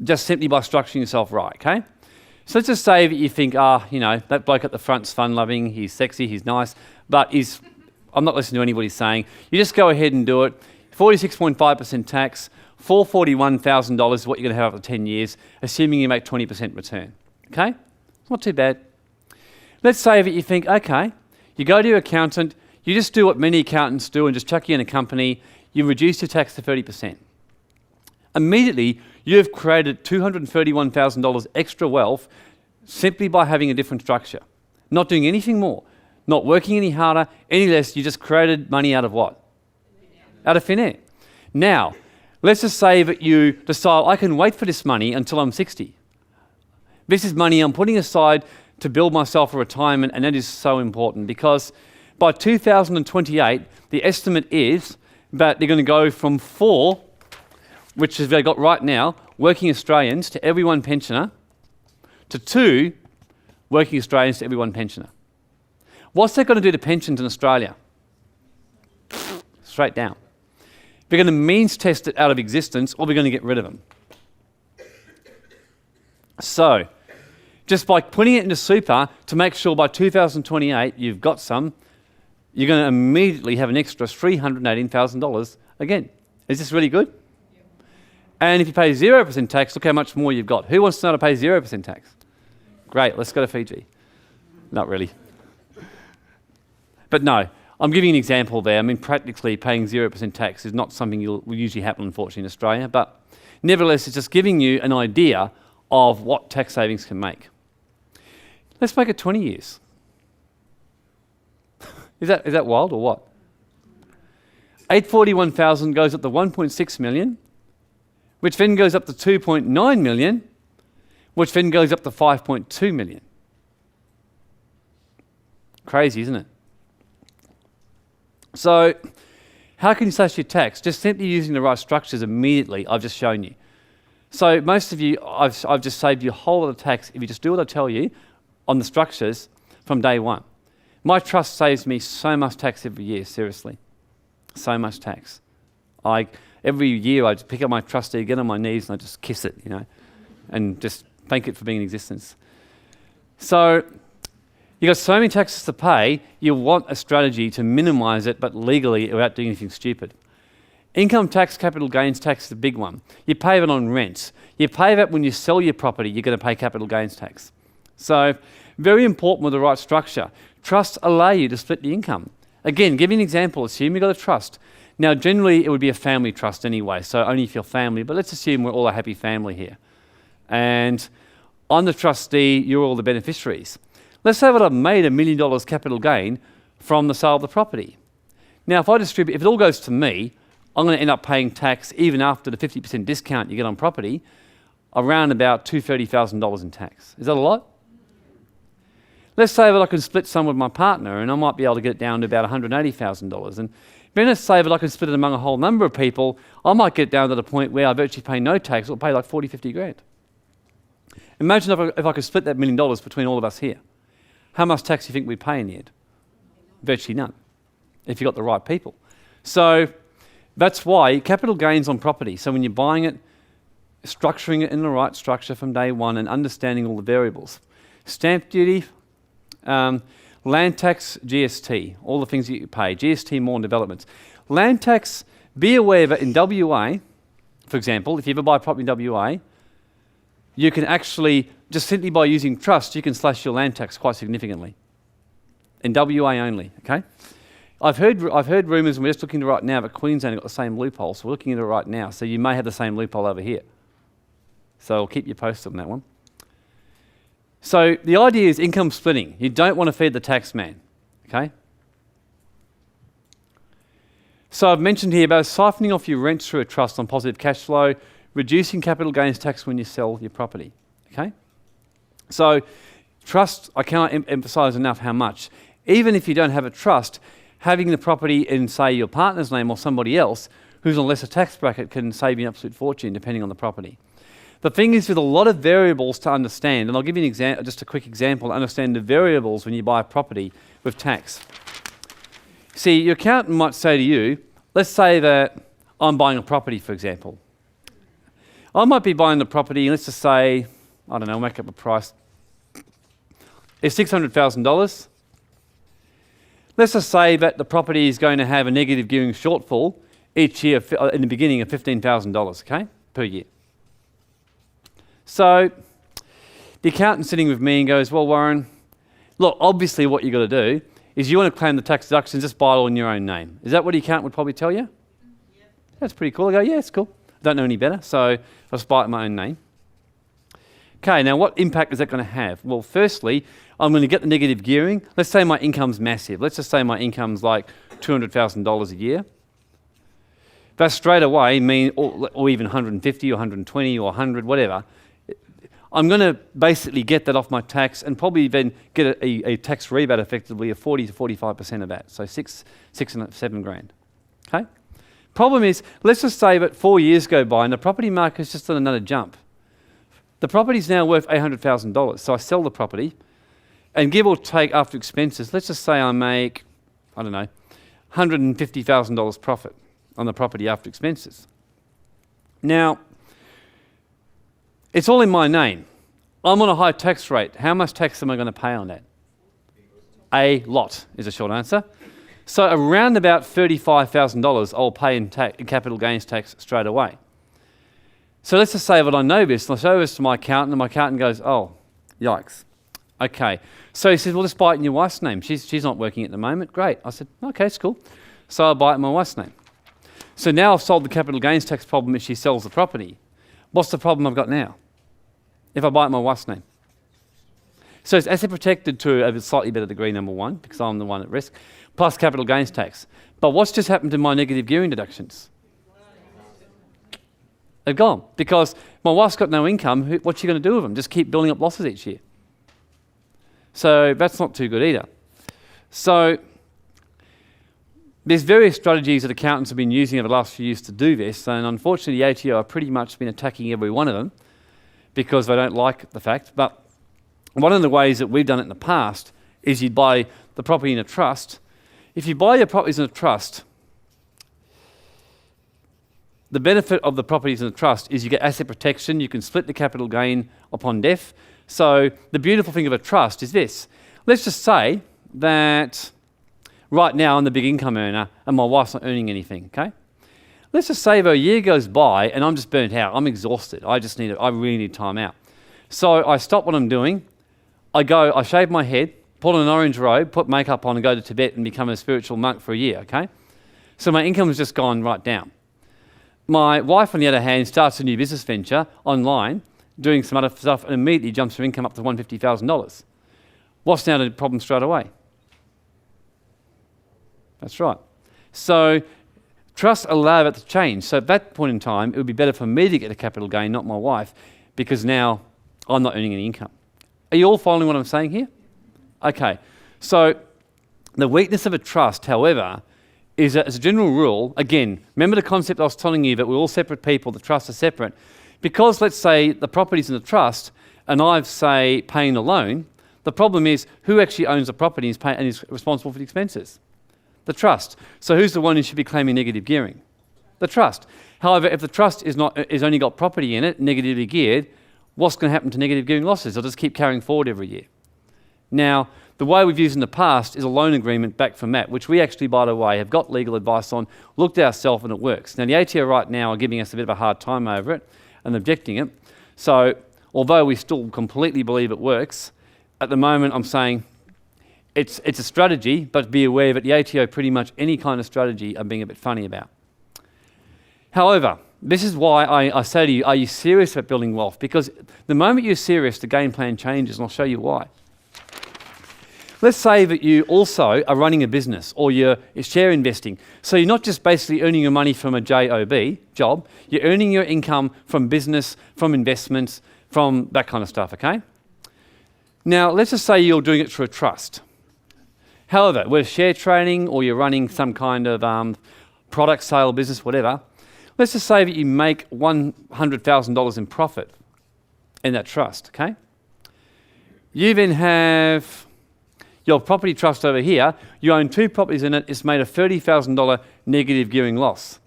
just simply by structuring yourself right, okay? So let's just say that you think, that bloke at the front's fun-loving, he's sexy, he's nice, but I'm not listening to anybody saying. You just go ahead and do it. 46.5% tax, $441,000 is what you're going to have after 10 years, assuming you make 20% return. Okay? It's not too bad. Let's say that you think, okay, you go to your accountant, you just do what many accountants do and just chuck you in a company, you reduce your tax to 30%. Immediately, you've created $231,000 extra wealth simply by having a different structure. Not doing anything more. Not working any harder, any less, you just created money out of what? Out of thin air. Now, let's just say that you decide, I can wait for this money until I'm 60. This is money I'm putting aside to build myself a retirement, and that is so important because by 2028, the estimate is that they're going to go from 4, which is they've got right now, working Australians to every one pensioner, to 2 working Australians to every one pensioner. What's that going to do to pensions in Australia? Straight down. We're going to means test it out of existence, or we're going to get rid of them. So, just by putting it into super to make sure by 2028 you've got some, you're going to immediately have an extra $318,000 again. Is this really good? Yep. And if you pay 0% tax, look how much more you've got. Who wants to know how to pay 0% tax? Great, let's go to Fiji. Not really. But no, I'm giving an example there. I mean, practically paying 0% tax is not something will usually happen, unfortunately, in Australia, but nevertheless, it's just giving you an idea of what tax savings can make. Let's make it 20 years. Is that wild or what? 841,000 goes up to 1.6 million, which then goes up to 2.9 million, which then goes up to 5.2 million. Crazy, isn't it? So, how can you slash your tax? Just simply using the right structures immediately, I've just shown you. So most of you, I've just saved you a whole lot of tax if you just do what I tell you on the structures from day one. My trust saves me so much tax every year, seriously. So much tax. Every year I just pick up my trustee, get on my knees, and I just kiss it, and just thank it for being in existence. So you've got so many taxes to pay, you want a strategy to minimise it, but legally without doing anything stupid. Income tax, capital gains tax is the big one. You pay that on rents. You pay that when you sell your property, you're going to pay capital gains tax. So very important with the right structure. Trusts allow you to split the income. Again, give you an example. Assume you've got a trust. Now, generally, it would be a family trust anyway, so only if you're family, but let's assume we're all a happy family here. And I'm the trustee, you're all the beneficiaries. Let's say that I've made $1 million capital gain from the sale of the property. Now, if it all goes to me, I'm going to end up paying tax, even after the 50% discount you get on property, around about $230,000 in tax. Is that a lot? Let's say that I can split some with my partner, and I might be able to get it down to about $180,000. And then let's say that I can split it among a whole number of people, I might get down to the point where I virtually pay no tax, or pay like 40, 50 grand. Imagine if I could split that $1 million between all of us here. How much tax do you think we pay in the end? Virtually none, if you've got the right people. So that's why capital gains on property. So when you're buying it, structuring it in the right structure from day one and understanding all the variables. Stamp duty, land tax, GST, all the things that you pay. GST more on developments. Land tax, be aware that in WA, for example, if you ever buy property in WA, you can actually, just simply by using trust, you can slash your land tax quite significantly. In WA only, okay? I've heard rumours, and we're just looking at it right now, that Queensland have got the same loophole, so we're looking at it right now. So you may have the same loophole over here. So I'll keep you posted on that one. So the idea is income splitting. You don't want to feed the tax man, okay? So I've mentioned here about siphoning off your rents through a trust on positive cash flow, reducing capital gains tax when you sell your property, okay? So trust, I cannot emphasise enough how much. Even if you don't have a trust, having the property in, say, your partner's name or somebody else who's on a lesser tax bracket can save you an absolute fortune depending on the property. The thing is, with a lot of variables to understand, and I'll give you just a quick example to understand the variables when you buy a property with tax. See, your accountant might say to you, let's say that I'm buying a property, for example. I might be buying the property, and let's just say, I don't know, I'll make up a price. It's $600,000. Let's just say that the property is going to have a negative gearing shortfall each year in the beginning of $15,000, okay, per year. So the accountant's sitting with me and goes, well, Warren, look, obviously what you've got to do is you want to claim the tax deductions, just buy it all in your own name. Is that what the accountant would probably tell you? Yep. That's pretty cool. I go, yeah, it's cool. I don't know any better, so I'll just buy it in my own name. Okay, now what impact is that going to have? Well, firstly, I'm going to get the negative gearing. Let's say my income's massive. Let's just say my income's like $200,000 a year. That straight away mean, or even 150 or 120 or 100, whatever. I'm going to basically get that off my tax and probably then get a tax rebate effectively of 40 to 45% of that. So six and 7 grand. Okay? Problem is, let's just say that 4 years go by and the property market's just on another jump. The property's now worth $800,000. So I sell the property and give or take after expenses, let's just say I make, I don't know, $150,000 profit on the property after expenses. Now, it's all in my name. I'm on a high tax rate. How much tax am I going to pay on that? A lot is a short answer. So around about $35,000 I'll pay in capital gains tax straight away. So let's just say that I know this, and I show this to my accountant, and my accountant goes, oh, yikes. Okay. So he says, well, just buy it in your wife's name. She's not working at the moment. Great. I said, okay, it's cool. So I'll buy it in my wife's name. So now I've solved the capital gains tax problem if she sells the property. What's the problem I've got now? If I buy it in my wife's name. So it's asset protected to a slightly better degree, number one, because I'm the one at risk, plus capital gains tax. But what's just happened to my negative gearing deductions? They're gone. Because my wife's got no income, what's she going to do with them? Just keep building up losses each year. So that's not too good either. So there's various strategies that accountants have been using over the last few years to do this, and unfortunately the ATO have pretty much been attacking every one of them because they don't like the fact. But one of the ways that we've done it in the past is you buy the property in a trust. If you buy your properties in a trust, the benefit of the properties in a trust is you get asset protection, you can split the capital gain upon death. So the beautiful thing of a trust is this. Let's just say that right now I'm the big income earner and my wife's not earning anything, okay? Let's just say though a year goes by and I'm just burnt out, I'm exhausted, I really need time out. So I stop what I'm doing, I shave my head, put on an orange robe, put makeup on and go to Tibet and become a spiritual monk for a year, okay? So my income has just gone right down. My wife, on the other hand, starts a new business venture online, doing some other stuff, and immediately jumps her income up to $150,000. What's now the problem straight away? That's right. So trusts allow it to change. So at that point in time, it would be better for me to get a capital gain, not my wife, because now I'm not earning any income. Are you all following what I'm saying here? Okay. So the weakness of a trust, however, is that as a general rule, again, remember the concept I was telling you that we're all separate people, the trusts are separate. Because let's say the property's in the trust and I've, say, paying the loan, the problem is who actually owns the property and is responsible for the expenses? The trust. So who's the one who should be claiming negative gearing? The trust. However, if the trust is only got property in it, negatively geared, what's going to happen to negative gearing losses? They'll just keep carrying forward every year. Now, the way we've used in the past is a loan agreement back from Matt, which we actually, by the way, have got legal advice on, looked ourselves and it works. Now, the ATO right now are giving us a bit of a hard time over it and objecting it. So, although we still completely believe it works, at the moment I'm saying it's a strategy, but be aware that the ATO pretty much any kind of strategy are being a bit funny about. However, this is why I say to you, are you serious about building wealth? Because the moment you're serious, the game plan changes, and I'll show you why. Let's say that you also are running a business or you're share investing. So you're not just basically earning your money from a job, you're earning your income from business, from investments, from that kind of stuff, okay? Now, let's just say you're doing it through a trust. However, whether share trading or you're running some kind of product sale business, whatever, let's just say that you make $100,000 in profit in that trust, okay? You then have your property trust over here, you own 2 properties in it, it's made a $30,000 negative gearing loss.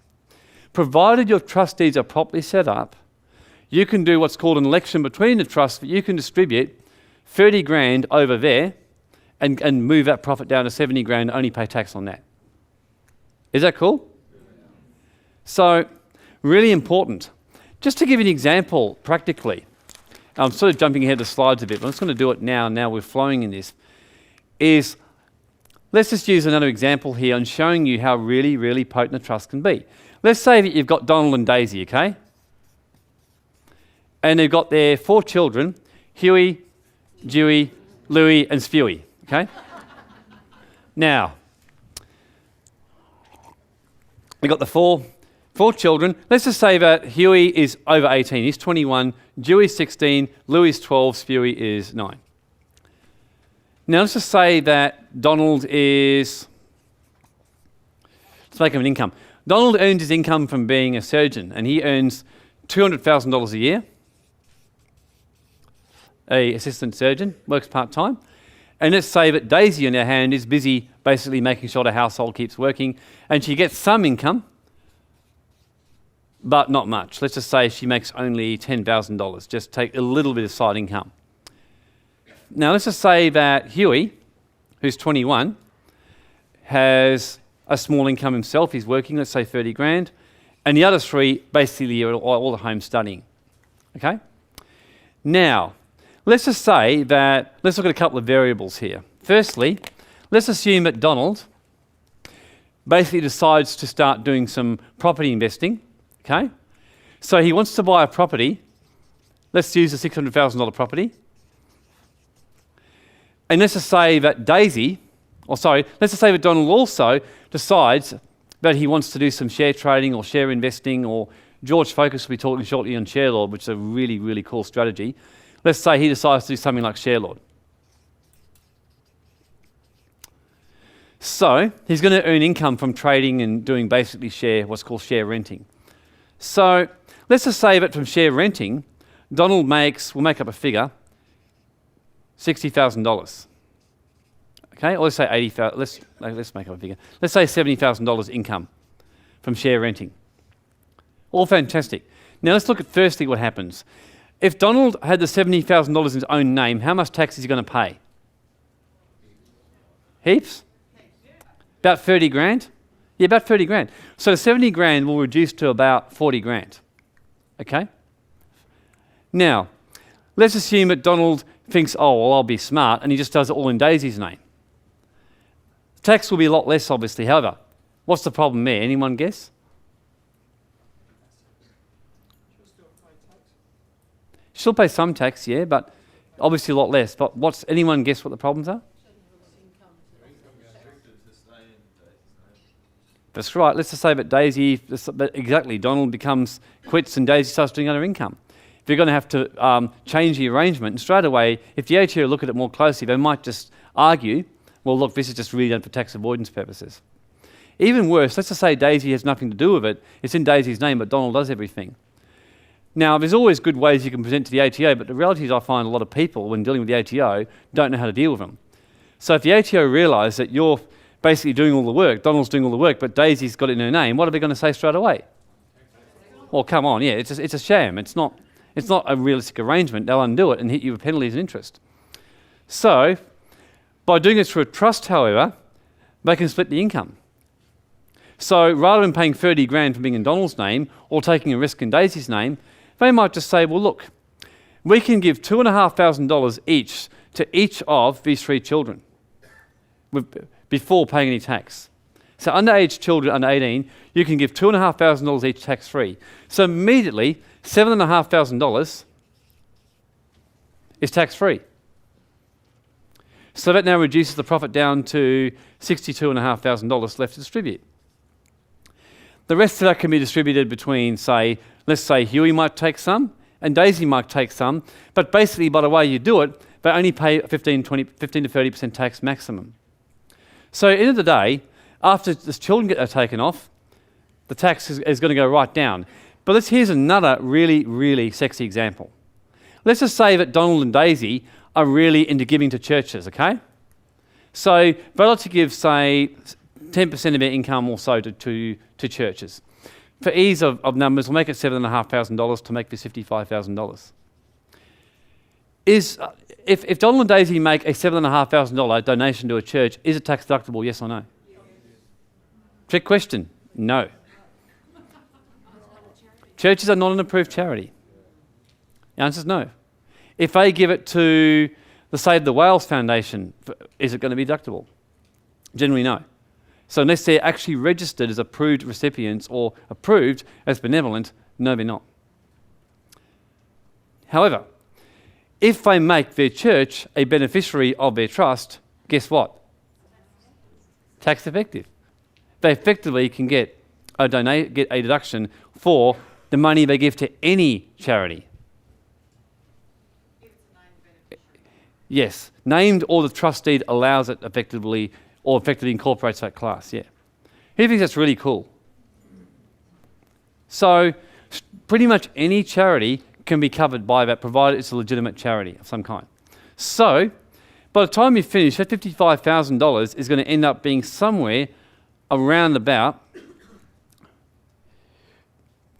Provided your trust deeds are properly set up, you can do what's called an election between the trusts, but you can distribute 30 grand over there and move that profit down to 70 grand and only pay tax on that. Is that cool? So, really important. Just to give you an example practically, I'm sort of jumping ahead of the slides a bit, but I'm just going to do it now we're flowing in this. Let's just use another example here on showing you how really, really potent a trust can be. Let's say that you've got Donald and Daisy, okay? And they've got their 4 children, Huey, Dewey, Louie, and Spewy, okay? Now, we've got the four children. Let's just say that Huey is over 18, he's 21, Dewey's 16, Louie's 12, Spewy is 9. Now let's just say that Donald is, let's make him an income. Donald earns his income from being a surgeon and he earns $200,000 a year. A assistant surgeon, works part-time. And let's say that Daisy on her hand is busy basically making sure the household keeps working and she gets some income, but not much. Let's just say she makes only $10,000, just take a little bit of side income. Now let's just say that Huey, who's 21, has a small income himself, he's working, let's say 30 grand, and the other 3 basically are all at home studying, okay? Now, let's just say that, let's look at a couple of variables here. Firstly, let's assume that Donald basically decides to start doing some property investing, okay? So he wants to buy a property. Let's use the $600,000 property. And let's just say that let's just say that Donald also decides that he wants to do some share trading or share investing, or George Focus will be talking shortly on ShareLord, which is a really, really cool strategy. Let's say he decides to do something like ShareLord. So he's going to earn income from trading and doing basically what's called share renting. So let's just say that from share renting, Donald we'll make up a figure, $60,000. Okay, or let's say $80,000. Let's make up a figure. Let's say $70,000 income from share renting. All fantastic. Now let's look at firstly what happens. If Donald had the $70,000 in his own name, how much tax is he going to pay? Heaps? About 30 grand? Yeah, about 30 grand. So the 70 grand will reduce to about 40 grand. Okay? Now, let's assume that Donald thinks, oh, well, I'll be smart, and he just does it all in Daisy's name. Tax will be a lot less, obviously. However, what's the problem there? Anyone guess? She'll pay some tax, yeah, but obviously a lot less. But anyone guess what the problems are? That's right. Let's just say that exactly, Donald quits and Daisy starts doing other income. If you're going to have to change the arrangement, and straight away, if the ATO look at it more closely, they might just argue, well, look, this is just really done for tax avoidance purposes. Even worse, let's just say Daisy has nothing to do with it. It's in Daisy's name, but Donald does everything. Now, there's always good ways you can present to the ATO, but the reality is I find a lot of people, when dealing with the ATO, don't know how to deal with them. So if the ATO realise that you're basically doing all the work, Donald's doing all the work, but Daisy's got it in her name, what are they going to say straight away? Well, come on, yeah, it's a sham. It's not a realistic arrangement. They'll undo it and hit you with penalties and interest. So, by doing it through a trust, however, they can split the income. So rather than paying 30 grand for being in Donald's name or taking a risk in Daisy's name, they might just say, well, look, we can give $2,500 each to each of these three children before paying any tax. So underage children under 18, you can give $2,500 each tax-free. So immediately, $7,500 is tax-free. So that now reduces the profit down to $62,500 left to distribute. The rest of that can be distributed between, let's say Huey might take some and Daisy might take some, but basically by the way you do it, they only pay 15 to 30% tax maximum. So at the end of the day, after the children are taken off, the tax is going to go right down. But here's another really, really sexy example. Let's just say that Donald and Daisy are really into giving to churches, okay? So they like to give, say, 10% of their income or so to churches. For ease of numbers, we'll make it $7,500 to make this $55,000. If Donald and Daisy make a $7,500 donation to a church, is it tax deductible, yes or no? Yes. Trick question, no. Churches are not an approved charity. The answer is no. If they give it to the Save the Whales Foundation, is it going to be deductible? Generally no. So unless they're actually registered as approved recipients or approved as benevolent, no, they're not. However, if they make their church a beneficiary of their trust, guess what? Tax effective. They effectively can get a deduction for the money they give to any charity. Yes, named or the trust deed allows it effectively or effectively incorporates that class, yeah. Who thinks that's really cool? So pretty much any charity can be covered by that, provided it's a legitimate charity of some kind. So by the time you finish, that $55,000 is going to end up being somewhere around about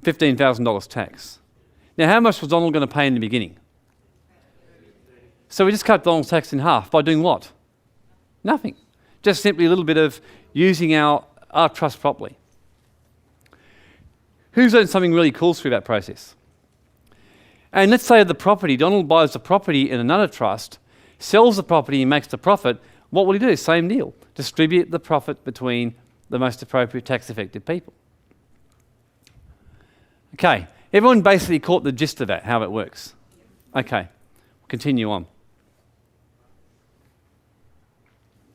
$15,000 tax. Now, how much was Donald going to pay in the beginning? So we just cut Donald's tax in half by doing what? Nothing. Just simply a little bit of using our trust properly. Who's learned something really cool through that process? And let's say Donald buys the property in another trust, sells the property and makes the profit. What will he do? Same deal. Distribute the profit between the most appropriate tax-effective people. Okay, everyone basically caught the gist of that, how it works. Okay, continue on.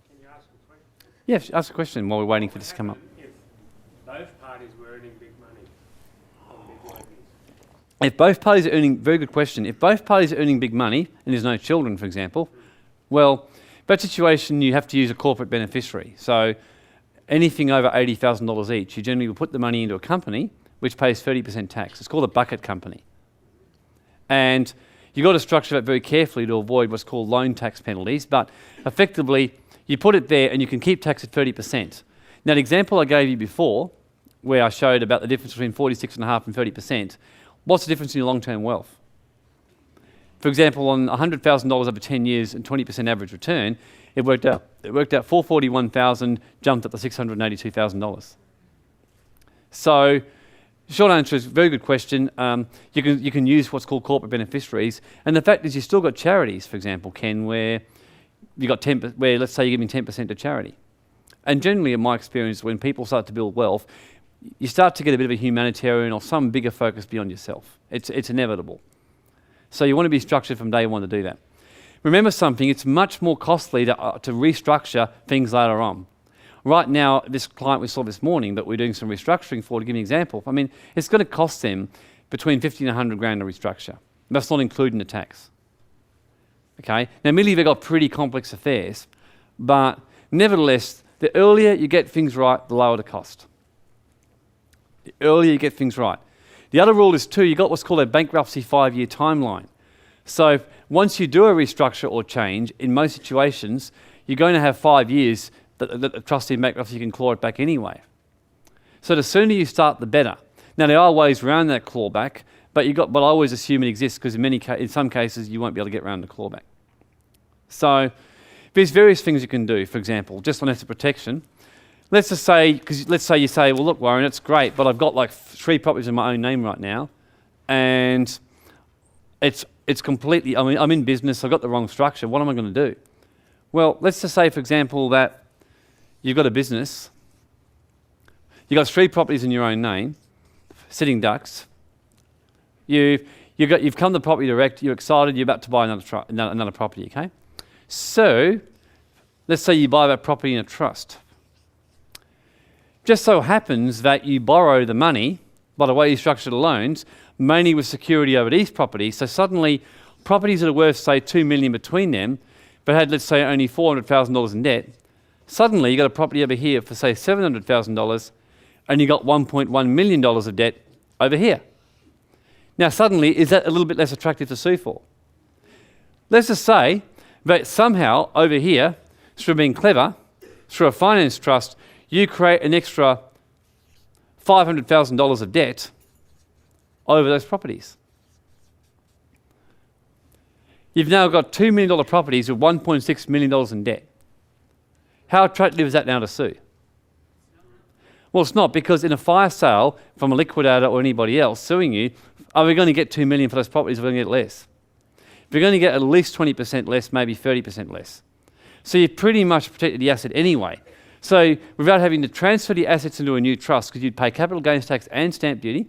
Can you ask a question? Yes, ask a question while we're waiting for this to come up. If both parties were earning big money on big lobbies, If both parties are earning, very good question, if both parties are earning big money, and there's no children, for example, well, that situation you have to use a corporate beneficiary. So anything over $80,000 each, you generally will put the money into a company which pays 30% tax. It's called a bucket company. And you've got to structure that very carefully to avoid what's called loan tax penalties, but effectively, you put it there and you can keep tax at 30%. Now, the example I gave you before, where I showed about the difference between 46.5% and 30%, what's the difference in your long-term wealth? For example, on $100,000 over 10 years and 20% average return, it worked out $441,000, jumped up to $682,000. So, short answer is very good question. You can use what's called corporate beneficiaries, and the fact is you've still got charities, for example, Ken, where you got where let's say you're giving 10% to charity. And generally, in my experience, when people start to build wealth, you start to get a bit of a humanitarian or some bigger focus beyond yourself. It's inevitable. So you want to be structured from day one to do that. Remember something, it's much more costly to restructure things later on. Right now, this client we saw this morning that we're doing some restructuring for, to give you an example, I mean, it's going to cost them between 50 and 100 grand to restructure. That's not including the tax. Okay? Now, admittedly, they've got pretty complex affairs, but nevertheless, the earlier you get things right, the lower the cost. The earlier you get things right. The other rule is too, you've got what's called a bankruptcy 5-year timeline. So once you do a restructure or change, in most situations, you're going to have 5 years that the trustee in bankruptcy can claw it back anyway. So the sooner you start, the better. Now there are ways around that clawback, but I always assume it exists because in some cases you won't be able to get around the clawback. So there's various things you can do. For example, just on asset protection, let's say you say, well, look, Warren, it's great, but I've got like 3 properties in my own name right now, and it's completely. I mean, I'm in business. I've got the wrong structure. What am I going to do? Well, let's just say, for example, that you've got a business. You've got 3 properties in your own name, sitting ducks. You've come to Property Direct. You're excited. You're about to buy another property. Okay, so let's say you buy that property in a trust. Just so happens that you borrow the money, by the way you structure the loans, mainly with security over these properties. So suddenly, properties that are worth, say, $2 million between them, but had, let's say, only $400,000 in debt, suddenly you got a property over here for, say, $700,000, and you got $1.1 million of debt over here. Now, suddenly, is that a little bit less attractive to sue for? Let's just say that somehow, over here, through being clever, through a finance trust, you create an extra $500,000 of debt over those properties. You've now got $2 million properties with $1.6 million in debt. How attractive is that now to sue? Well, it's not, because in a fire sale from a liquidator or anybody else suing you, are we going to get $2 million for those properties, or are we going to get less? We're going to get at least 20% less, maybe 30% less. So you've pretty much protected the asset anyway. So without having to transfer the assets into a new trust, because you'd pay capital gains tax and stamp duty,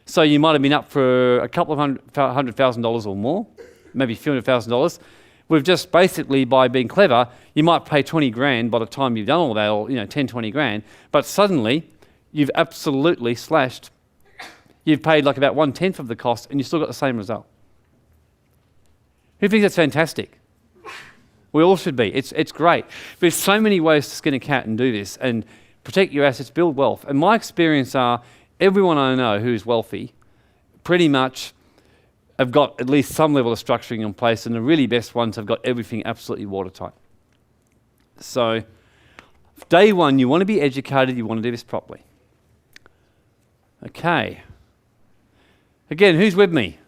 so you might have been up for a couple of $100,000 or more, maybe a few $100,000. With just basically, by being clever, you might pay 20 grand by the time you've done all that, or 10, 20 grand, but suddenly you've absolutely slashed. You've paid like about 1/10 of the cost, and you still got the same result. Who thinks that's fantastic? We all should be. It's great. There's so many ways to skin a cat and do this and protect your assets, build wealth. And my experience are, everyone I know who's wealthy pretty much have got at least some level of structuring in place, and the really best ones have got everything absolutely watertight. So day one, you want to be educated, you want to do this properly. Okay. Again, who's with me?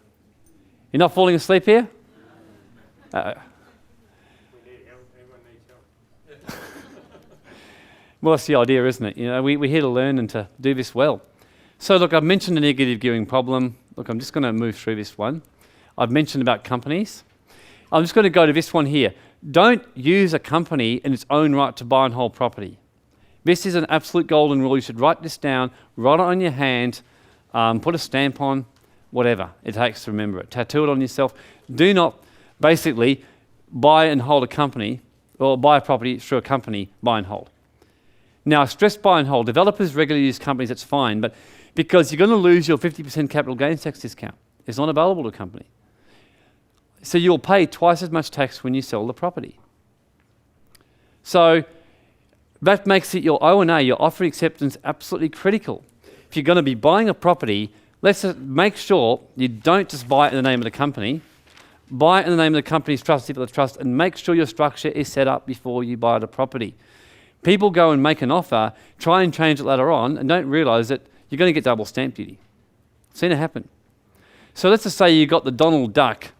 You're not falling asleep here? we need help. Everyone needs help. Well, that's the idea, isn't it? We're here to learn and to do this well. So look, I've mentioned the negative gearing problem. Look, I'm just going to move through this one. I've mentioned about companies. I'm just going to go to this one here. Don't use a company in its own right to buy and hold property. This is an absolute golden rule. You should write this down, write it on your hand, put a stamp on, whatever it takes to remember it. Tattoo it on yourself. Do not basically buy and hold a company, or buy a property through a company, buy and hold. Now, I stress buy and hold. Developers regularly use companies, that's fine, but because you're going to lose your 50% capital gains tax discount. It's not available to a company. So you'll pay twice as much tax when you sell the property. So that makes it your O&A, your offer acceptance, absolutely critical. If you're going to be buying a property, let's make sure you don't just buy it in the name of the company. Buy it in the name of the company's trustee for the trust, and make sure your structure is set up before you buy the property. People go and make an offer, try and change it later on, and don't realise that you're going to get double stamp duty. Seen it happen. So let's just say you got the Donald Duck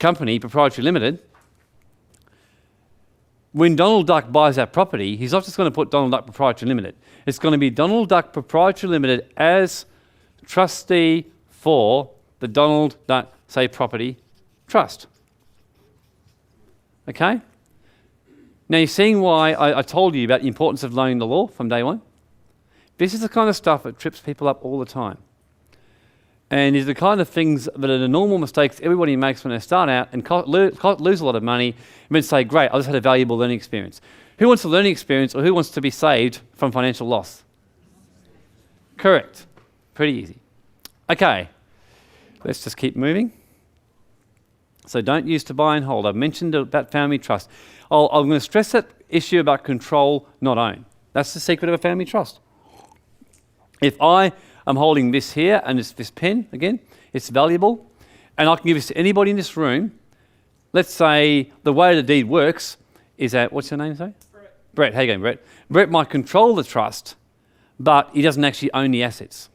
Company, Proprietary Limited. When Donald Duck buys that property, he's not just going to put Donald Duck Proprietary Limited. It's going to be Donald Duck Proprietary Limited as trustee for the Donald Duck, say, Property Trust. Okay? Now you're seeing why I told you about the importance of learning the law from day one. This is the kind of stuff that trips people up all the time. And is the kind of things that are the normal mistakes everybody makes when they start out and lose a lot of money, and then say, great, I just had a valuable learning experience. Who wants a learning experience, or who wants to be saved from financial loss? Correct. Pretty easy. Okay, let's just keep moving. So don't use to buy and hold. I've mentioned about family trust. I'm going to stress that issue about control, not own. That's the secret of a family trust. If I am holding this here, and it's this pen, again, it's valuable, and I can give this to anybody in this room. Let's say the way the deed works is that, what's your name, sorry? Brett. How you going, Brett? Brett might control the trust, but he doesn't actually own the assets.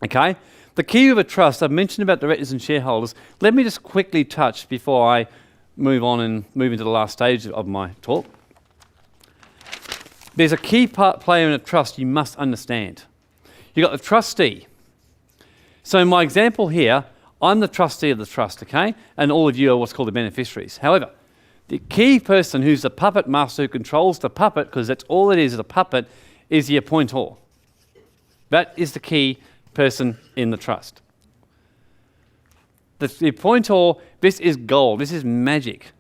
Okay? The key of a trust, I've mentioned about directors and shareholders. Let me just quickly touch before I move on and move into the last stage of my talk. There's a key player in a trust you must understand. You've got the trustee. So in my example here, I'm the trustee of the trust, okay? And all of you are what's called the beneficiaries. However, the key person who's the puppet master who controls the puppet, because that's all it is a puppet, is the appointor. That is the key person in the trust. The appointor, this is gold, this is magic.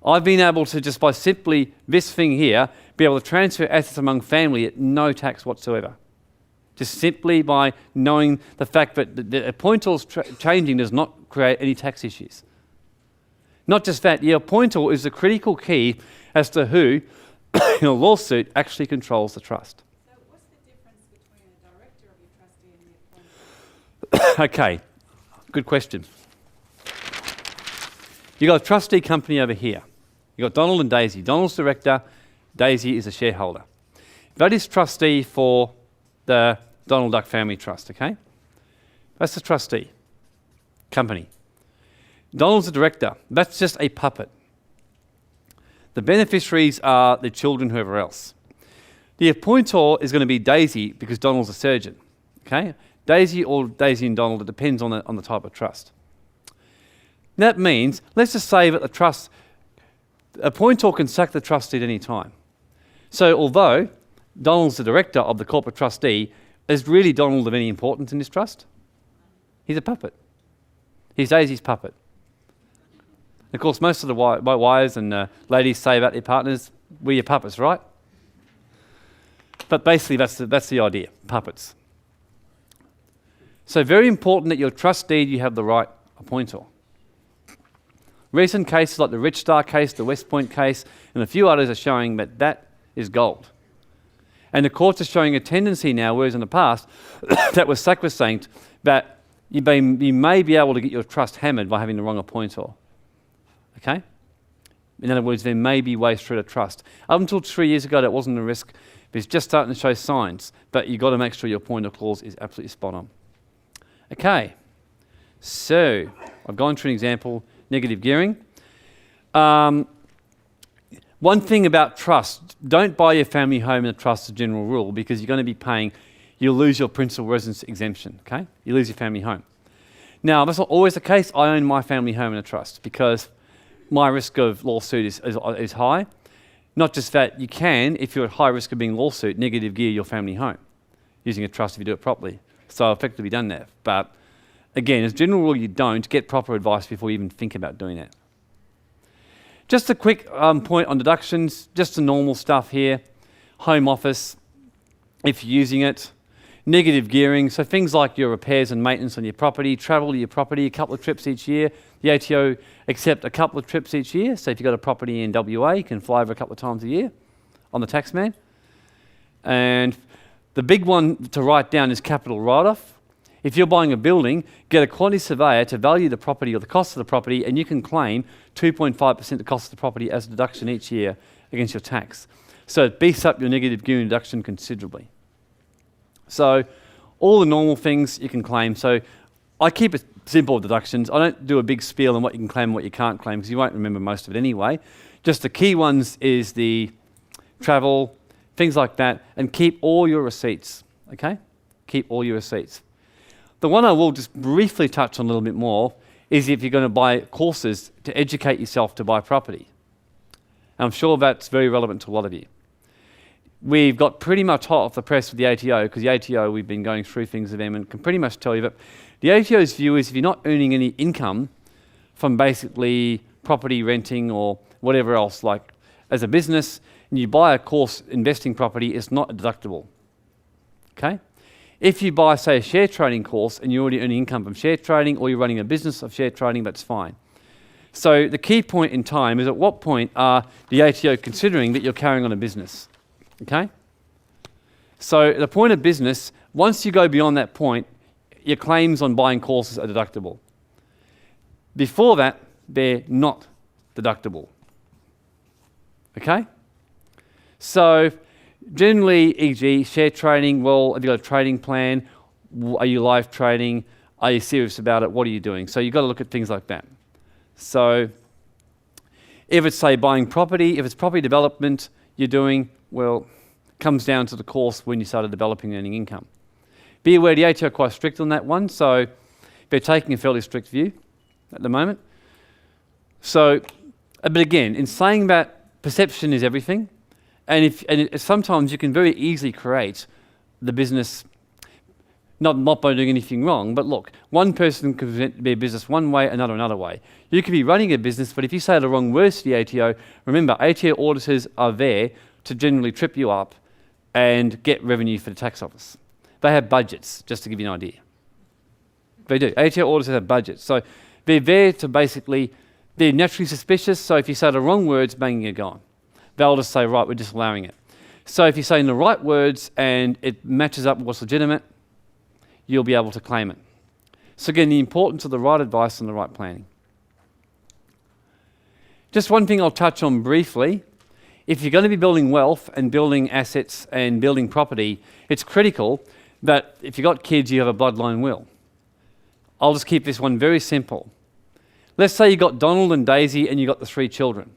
I've been able to, just by simply this thing here, be able to transfer assets among family at no tax whatsoever. Just simply by knowing the fact that the appointor's changing does not create any tax issues. Not just that, the appointor is the critical key as to who, in a lawsuit, actually controls the trust. So what's the difference between a director of your trustee and the appointor? Okay, good question. You've got a trustee company over here. You've got Donald and Daisy. Donald's director, Daisy is a shareholder. That is trustee for the Donald Duck Family Trust, okay? That's the trustee company. Donald's the director. That's just a puppet. The beneficiaries are the children, whoever else. The appointor is going to be Daisy because Donald's a surgeon, okay? Daisy or Daisy and Donald, it depends on the type of trust. That means, let's just say that the trust, appointor can sack the trustee at any time. So although Donald's the director of the corporate trustee, is really Donald of any importance in this trust? He's a puppet. He's Daisy's puppet. Of course, most of the wives and ladies say about their partners, we're your puppets, right? But basically, that's the idea, puppets. So very important that your trust deed, you have the right appointor. Recent cases like the Rich Star case, the West Point case, and a few others are showing that is gold. And the courts are showing a tendency now, whereas in the past, that was sacrosanct, that you may be able to get your trust hammered by having the wrong appointor. Okay? In other words, there may be ways through the trust. Up until 3 years ago, that wasn't a risk, but it's just starting to show signs. But you've got to make sure your appointer clause is absolutely spot on. Okay. So, I've gone through an example, negative gearing. One thing about trust, don't buy your family home in a trust as a general rule, because you're going to be paying, you'll lose your principal residence exemption, okay? You lose your family home. Now, that's not always the case. I own my family home in a trust because my risk of lawsuit is high. Not just that, you can, if you're at high risk of being lawsuit, negative gear your family home using a trust if you do it properly. So I've effectively done that. But again, as a general rule, you don't get proper advice before you even think about doing that. Just a quick point on deductions, just the normal stuff here. Home office, if you're using it. Negative gearing, so things like your repairs and maintenance on your property, travel to your property a couple of trips each year. The ATO accept a couple of trips each year, so if you've got a property in WA, you can fly over a couple of times a year on the taxman. And the big one to write down is capital write-off. If you're buying a building, get a quantity surveyor to value the property or the cost of the property, and you can claim 2.5% the cost of the property as a deduction each year against your tax. So it beefs up your negative gearing deduction considerably. So all the normal things you can claim. So I keep it simple with deductions. I don't do a big spiel on what you can claim and what you can't claim because you won't remember most of it anyway. Just the key ones is the travel, things like that, and keep all your receipts, okay? Keep all your receipts. The one I will just briefly touch on a little bit more is if you're going to buy courses to educate yourself to buy property. And I'm sure that's very relevant to a lot of you. We've got pretty much hot off the press with the ATO because the ATO, we've been going through things with them and can pretty much tell you that the ATO's view is if you're not earning any income from basically property renting or whatever else, like as a business, and you buy a course investing property, it's not deductible, okay? If you buy, say, a share trading course and you're already earning income from share trading or you're running a business of share trading, that's fine. So the key point in time is at what point are the ATO considering that you're carrying on a business? Okay? So the point of business, once you go beyond that point, your claims on buying courses are deductible. Before that, they're not deductible. Okay? So generally, e.g., share trading, well, have you got a trading plan? Are you live trading? Are you serious about it? What are you doing? So you've got to look at things like that. So if it's, say, buying property, if it's property development you're doing, well, comes down to the course when you started developing earning income. Be aware the ATO are quite strict on that one, so they're taking a fairly strict view at the moment. So, but again, in saying that, perception is everything, and sometimes you can very easily create the business, not by doing anything wrong, but look, one person could be a business one way, another way. You could be running a business, but if you say the wrong words to the ATO, remember, ATO auditors are there to generally trip you up and get revenue for the tax office. They have budgets, just to give you an idea. They do. ATO auditors have budgets. So they're there to basically, they're naturally suspicious, so if you say the wrong words, bang, you're gone. They'll just say, right, we're disallowing it. So if you're saying the right words and it matches up with what's legitimate, you'll be able to claim it. So again, the importance of the right advice and the right planning. Just one thing I'll touch on briefly. If you're going to be building wealth and building assets and building property, it's critical that if you've got kids, you have a bloodline will. I'll just keep this one very simple. Let's say you've got Donald and Daisy and you've got the 3 children.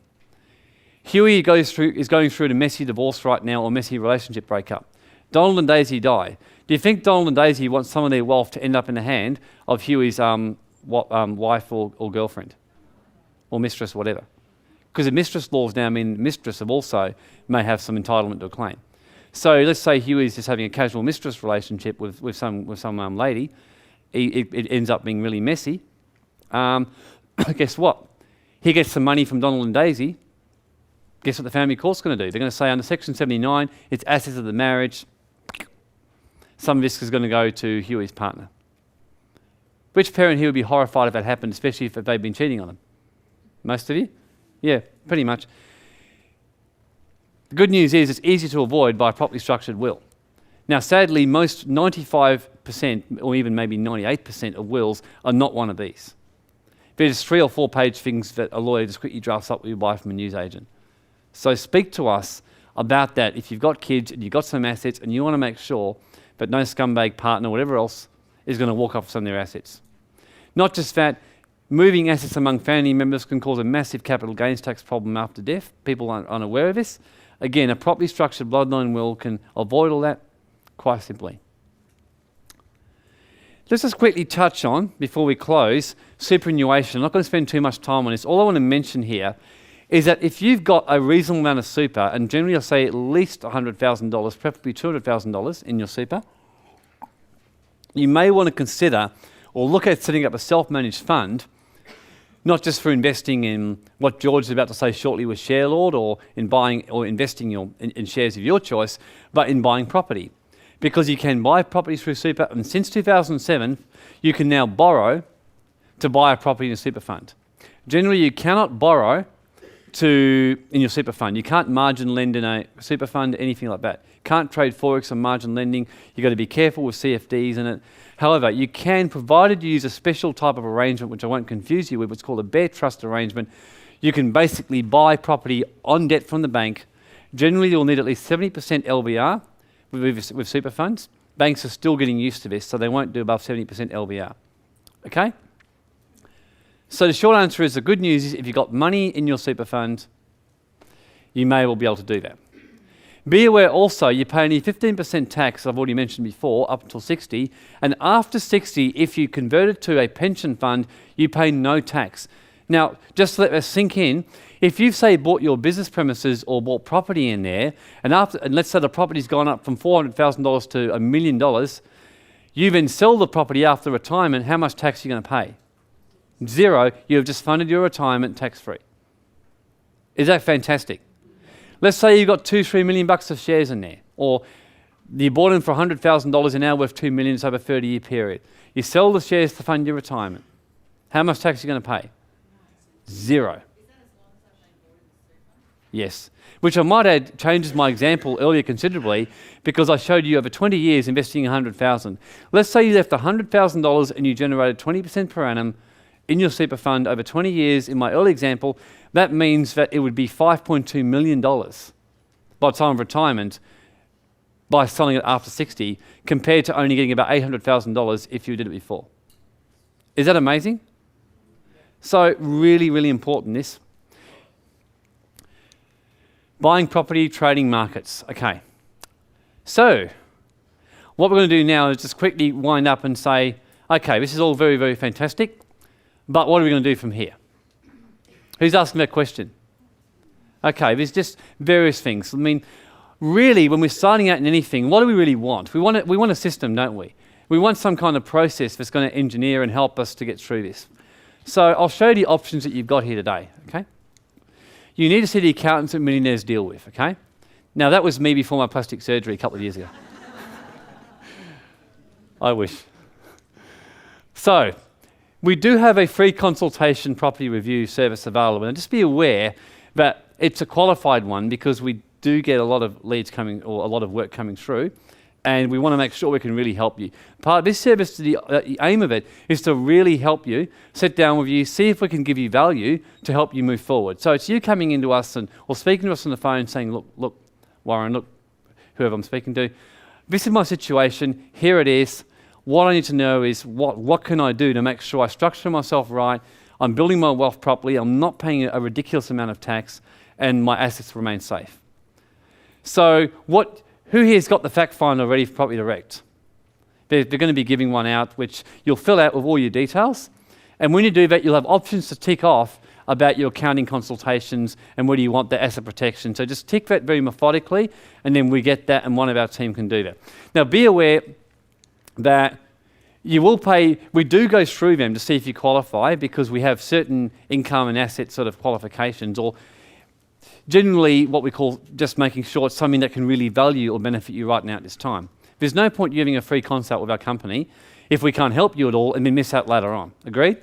Huey is going through a messy divorce right now or messy relationship breakup. Donald and Daisy die. Do you think Donald and Daisy want some of their wealth to end up in the hand of Huey's wife or girlfriend or mistress or whatever? Because the mistress laws now mean mistress have also may have some entitlement to a claim. So let's say Huey's just having a casual mistress relationship with some lady. It ends up being really messy. Guess what? He gets some money from Donald and Daisy. Guess what the family court's going to do? They're going to say under Section 79, it's assets of the marriage. Some of this is going to go to Huey's partner. Which parent here would be horrified if that happened, especially if they've been cheating on them? Most of you? Yeah, pretty much. The good news is it's easy to avoid by a properly structured will. Now, sadly, most 95% or even maybe 98% of wills are not one of these. They're just 3 or 4 page things that a lawyer just quickly drafts up that you buy from a newsagent. So speak to us about that if you've got kids and you've got some assets and you want to make sure that no scumbag partner or whatever else is going to walk off some of their assets. Not just that, moving assets among family members can cause a massive capital gains tax problem after death. People aren't unaware of this. Again, a properly structured bloodline will can avoid all that quite simply. let's just quickly touch on, before we close, superannuation. I'm not going to spend too much time on this. All I want to mention here is that if you've got a reasonable amount of super, and generally I'll say at least $100,000, preferably $200,000 in your super, you may want to consider or look at setting up a self-managed fund, not just for investing in what George is about to say shortly with Sharelord, or in buying or investing in shares of your choice, but in buying property. Because you can buy property through super, and since 2007, you can now borrow to buy a property in a super fund. Generally, you cannot borrow in your super fund. You can't margin lend in a super fund, anything like that. Can't trade forex on margin lending. You've got to be careful with CFDs in it. However, you can, provided you use a special type of arrangement, which I won't confuse you with, what's called a bare trust arrangement. You can basically buy property on debt from the bank. Generally, you'll need at least 70% LVR with super funds. Banks are still getting used to this, so they won't do above 70% LVR. Okay? So the short answer is, the good news is if you've got money in your super fund, you may well be able to do that. Be aware also, you pay only 15% tax, I've already mentioned before, up until 60, and after 60, if you convert it to a pension fund, you pay no tax. Now, just to let that sink in, if you've, say, bought your business premises or bought property in there, and let's say the property's gone up from $400,000 to $1 million, you then sell the property after retirement, how much tax are you going to pay? Zero. You have just funded your retirement tax-free. Is that fantastic? Let's say you've got $2-3 million bucks of shares in there, or you bought them for $100,000 and now worth $2 million over a 30-year period. You sell the shares to fund your retirement. How much tax are you going to pay? Zero. Yes. Which I might add changes my example earlier considerably, because I showed you over 20 years investing $100,000. Let's say you left $100,000 and you generated 20% per annum in your super fund over 20 years. In my early example, that means that it would be $5.2 million by the time of retirement by selling it after 60, compared to only getting about $800,000 if you did it before. Is that amazing? So really, really important, this. Buying property, trading markets. Okay. So what we're going to do now is just quickly wind up and say, okay, this is all very, very fantastic, but what are we going to do from here? Who's asking that question? Okay, there's just various things. I mean, really, when we're starting out in anything, what do we really want? We want a system, don't we? We want some kind of process that's going to engineer and help us to get through this. So I'll show you the options that you've got here today, okay? You need to see the accountants that millionaires deal with, okay? Now, that was me before my plastic surgery a couple of years ago. I wish. So, we do have a free consultation property review service available, and just be aware that it's a qualified one, because we do get a lot of leads coming, or a lot of work coming through, and we want to make sure we can really help you. Part of this service, the aim of it is to really help you, sit down with you, see if we can give you value to help you move forward. So it's you coming into us or speaking to us on the phone saying, look, Warren, look, whoever I'm speaking to, this is my situation, here it is. What I need to know is what can I do to make sure I structure myself right, I'm building my wealth properly, I'm not paying a ridiculous amount of tax, and my assets remain safe. So who here's got the fact finder ready for Property Direct? They're going to be giving one out, which you'll fill out with all your details. And when you do that, you'll have options to tick off about your accounting consultations and whether you want the asset protection. So just tick that very methodically, and then we get that, and one of our team can do that. Now, be aware that you will pay, we do go through them to see if you qualify, because we have certain income and asset sort of qualifications, or generally what we call just making sure it's something that can really value or benefit you right now at this time. There's no point you having a free consult with our company if we can't help you at all and then miss out later on. Agreed?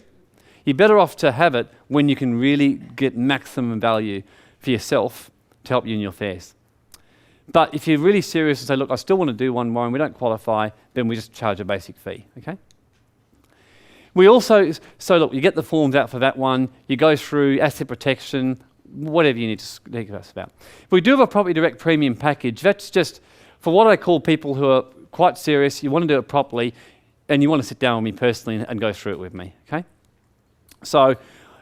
You're better off to have it when you can really get maximum value for yourself to help you in your affairs. But if you're really serious and say, look, I still want to do one more and we don't qualify, then we just charge a basic fee, okay? We also, so look, you get the forms out for that one, you go through asset protection, whatever you need to speak to us about. We do have a Property Direct premium package. That's just for what I call people who are quite serious, you want to do it properly, and you want to sit down with me personally and go through it with me, okay? So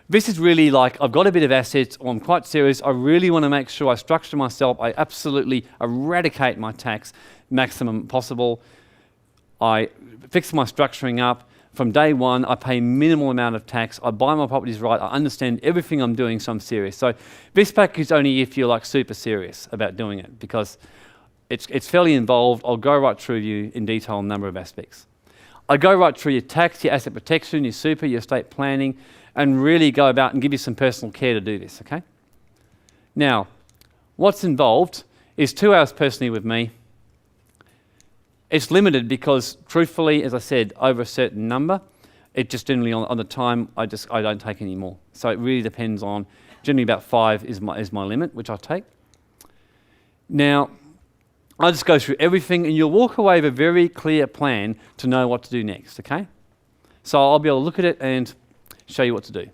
this is really like, I've got a bit of assets, or I'm quite serious, I really want to make sure I structure myself, I absolutely eradicate my tax maximum possible. I fix my structuring up. From day one, I pay minimal amount of tax. I buy my properties right. I understand everything I'm doing, so I'm serious. So this package is only if you're like super serious about doing it, because it's fairly involved. I'll go right through you in detail on a number of aspects. I go right through your tax, your asset protection, your super, your estate planning, and really go about and give you some personal care to do this, okay? Now, what's involved is 2 hours personally with me. It's limited because, truthfully, as I said, over a certain number, it just generally on the time, I don't take any more. So it really depends on, generally about 5 is my limit, which I take. Now, I just go through everything and you'll walk away with a very clear plan to know what to do next, okay? So I'll be able to look at it and show you what to do.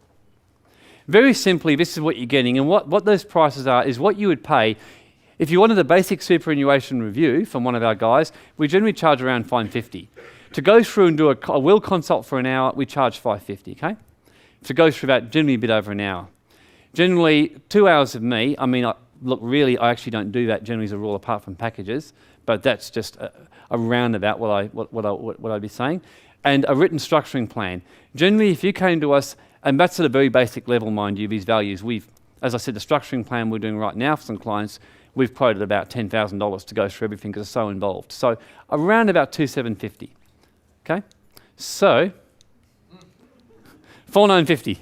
Very simply, this is what you're getting, and what those prices are is what you would pay. If you wanted a basic superannuation review from one of our guys, we generally charge around $550. To go through and do a will consult for an hour, we charge $550, okay? To go through that, generally a bit over an hour. Generally, 2 hours of me, look, really, I actually don't do that generally as a rule apart from packages, but that's just a roundabout what I'd be saying. And a written structuring plan. Generally, if you came to us, and that's at a very basic level, mind you, these values, as I said, the structuring plan we're doing right now for some clients, we've quoted about $10,000 to go through everything because it's so involved. So around about $2,750. Okay? So, $4,950.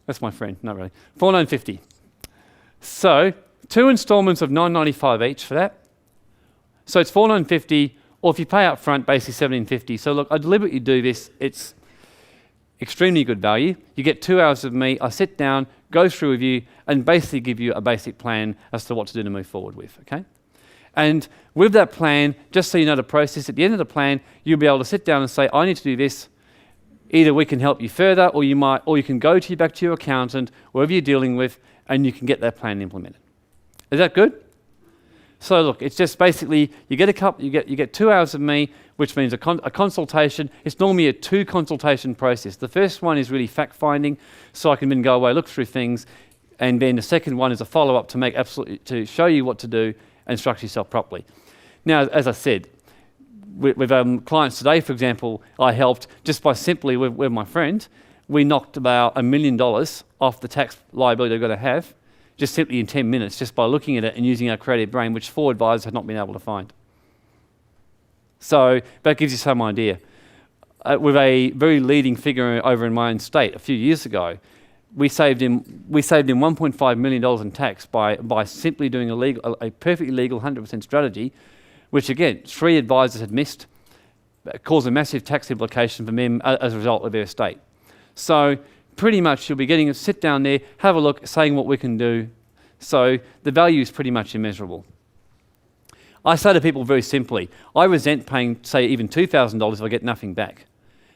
That's my friend, not really. $4,950. So, 2 installments of $995 each for that. So it's $4,950, or if you pay up front, basically $1,750. So look, I deliberately do this. It's extremely good value. You get 2 hours of me. I sit down, go through with you, and basically give you a basic plan as to what to do to move forward with, okay? And with that plan, just so you know the process, at the end of the plan, you'll be able to sit down and say, I need to do this. Either we can help you further, or you can go back to your accountant, whoever you're dealing with, and you can get that plan implemented. Is that good? So look, it's just basically you get 2 hours of me, which means a consultation. It's normally a 2 consultation process. The first one is really fact finding, so I can then go away, look through things, and then the second one is a follow up to show you what to do and structure yourself properly. Now, as I said, with clients today, for example, I helped just by simply with my friend, we knocked about $1 million off the tax liability they're going to have, just simply in 10 minutes, just by looking at it and using our creative brain, which 4 advisors have not been able to find. So that gives you some idea. With a very leading figure over in my own state a few years ago, we saved him $1.5 million in tax by simply doing a perfectly legal 100% strategy, which again, 3 advisors had missed, caused a massive tax implication for them as a result of their estate. So pretty much you'll be getting a sit down there, have a look, saying what we can do. So the value is pretty much immeasurable. I say to people very simply, I resent paying, say, even $2,000 if I get nothing back.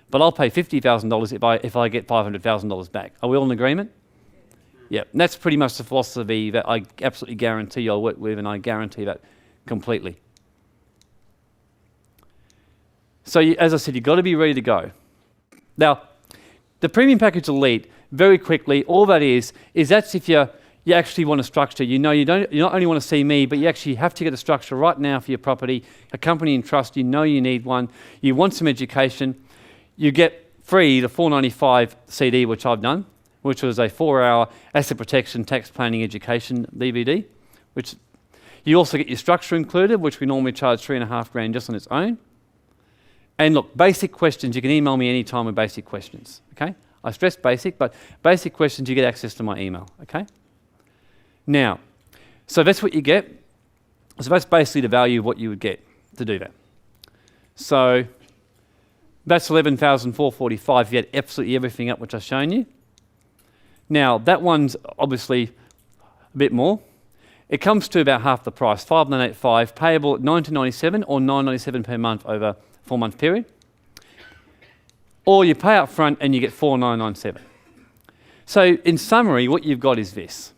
But I'll pay $50,000 if I get $500,000 back. Are we all in agreement? Yeah, and that's pretty much the philosophy that I absolutely guarantee I'll work with, and I guarantee that completely. So as I said, you've got to be ready to go. Now, the Premium Package Elite, very quickly, all that is that's if you actually want a structure. You not only want to see me, but you actually have to get a structure right now for your property, a company in trust. You know you need one. You want some education. You get free the $495 CD, which I've done, which was a 4-hour asset protection, tax planning, education DVD, which you also get your structure included, which we normally charge $3,500 just on its own. And look, basic questions, you can email me anytime with basic questions, okay? I stress basic, but basic questions, you get access to my email, okay? Now, so that's what you get. So that's basically the value of what you would get to do that. So that's $11,445. You had absolutely everything up which I've shown you. Now, that one's obviously a bit more. It comes to about half the price, $5,985, payable at $9,297 or $997 per month over a 4-month period. Or you pay up front and you get $4,997. So in summary, what you've got is this.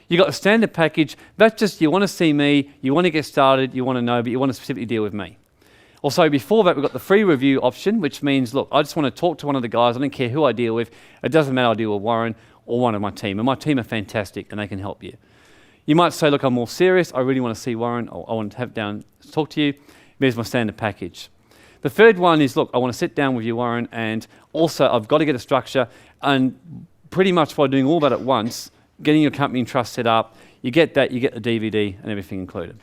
You've got a standard package. That's just you want to see me, you want to get started, you want to know, but you want to specifically deal with me. Also, before that, we've got the free review option, which means, look, I just want to talk to one of the guys. I don't care who I deal with. It doesn't matter I deal with Waren or one of my team. And my team are fantastic and they can help you. You might say, look, I'm more serious. I really want to see Waren. I want to have down to talk to you. There's my standard package. The third one is, look, I want to sit down with you, Waren, and also I've got to get a structure, and pretty much by doing all that at once, getting your company and trust set up, you get that, you get the DVD and everything included.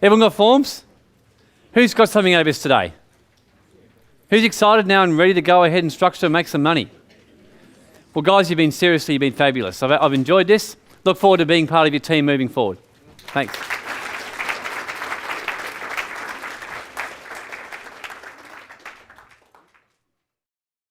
Everyone got forms? Who's got something out of this today? Who's excited now and ready to go ahead and structure and make some money? Well, guys, you've been fabulous. I've enjoyed this. Look forward to being part of your team moving forward. Thanks.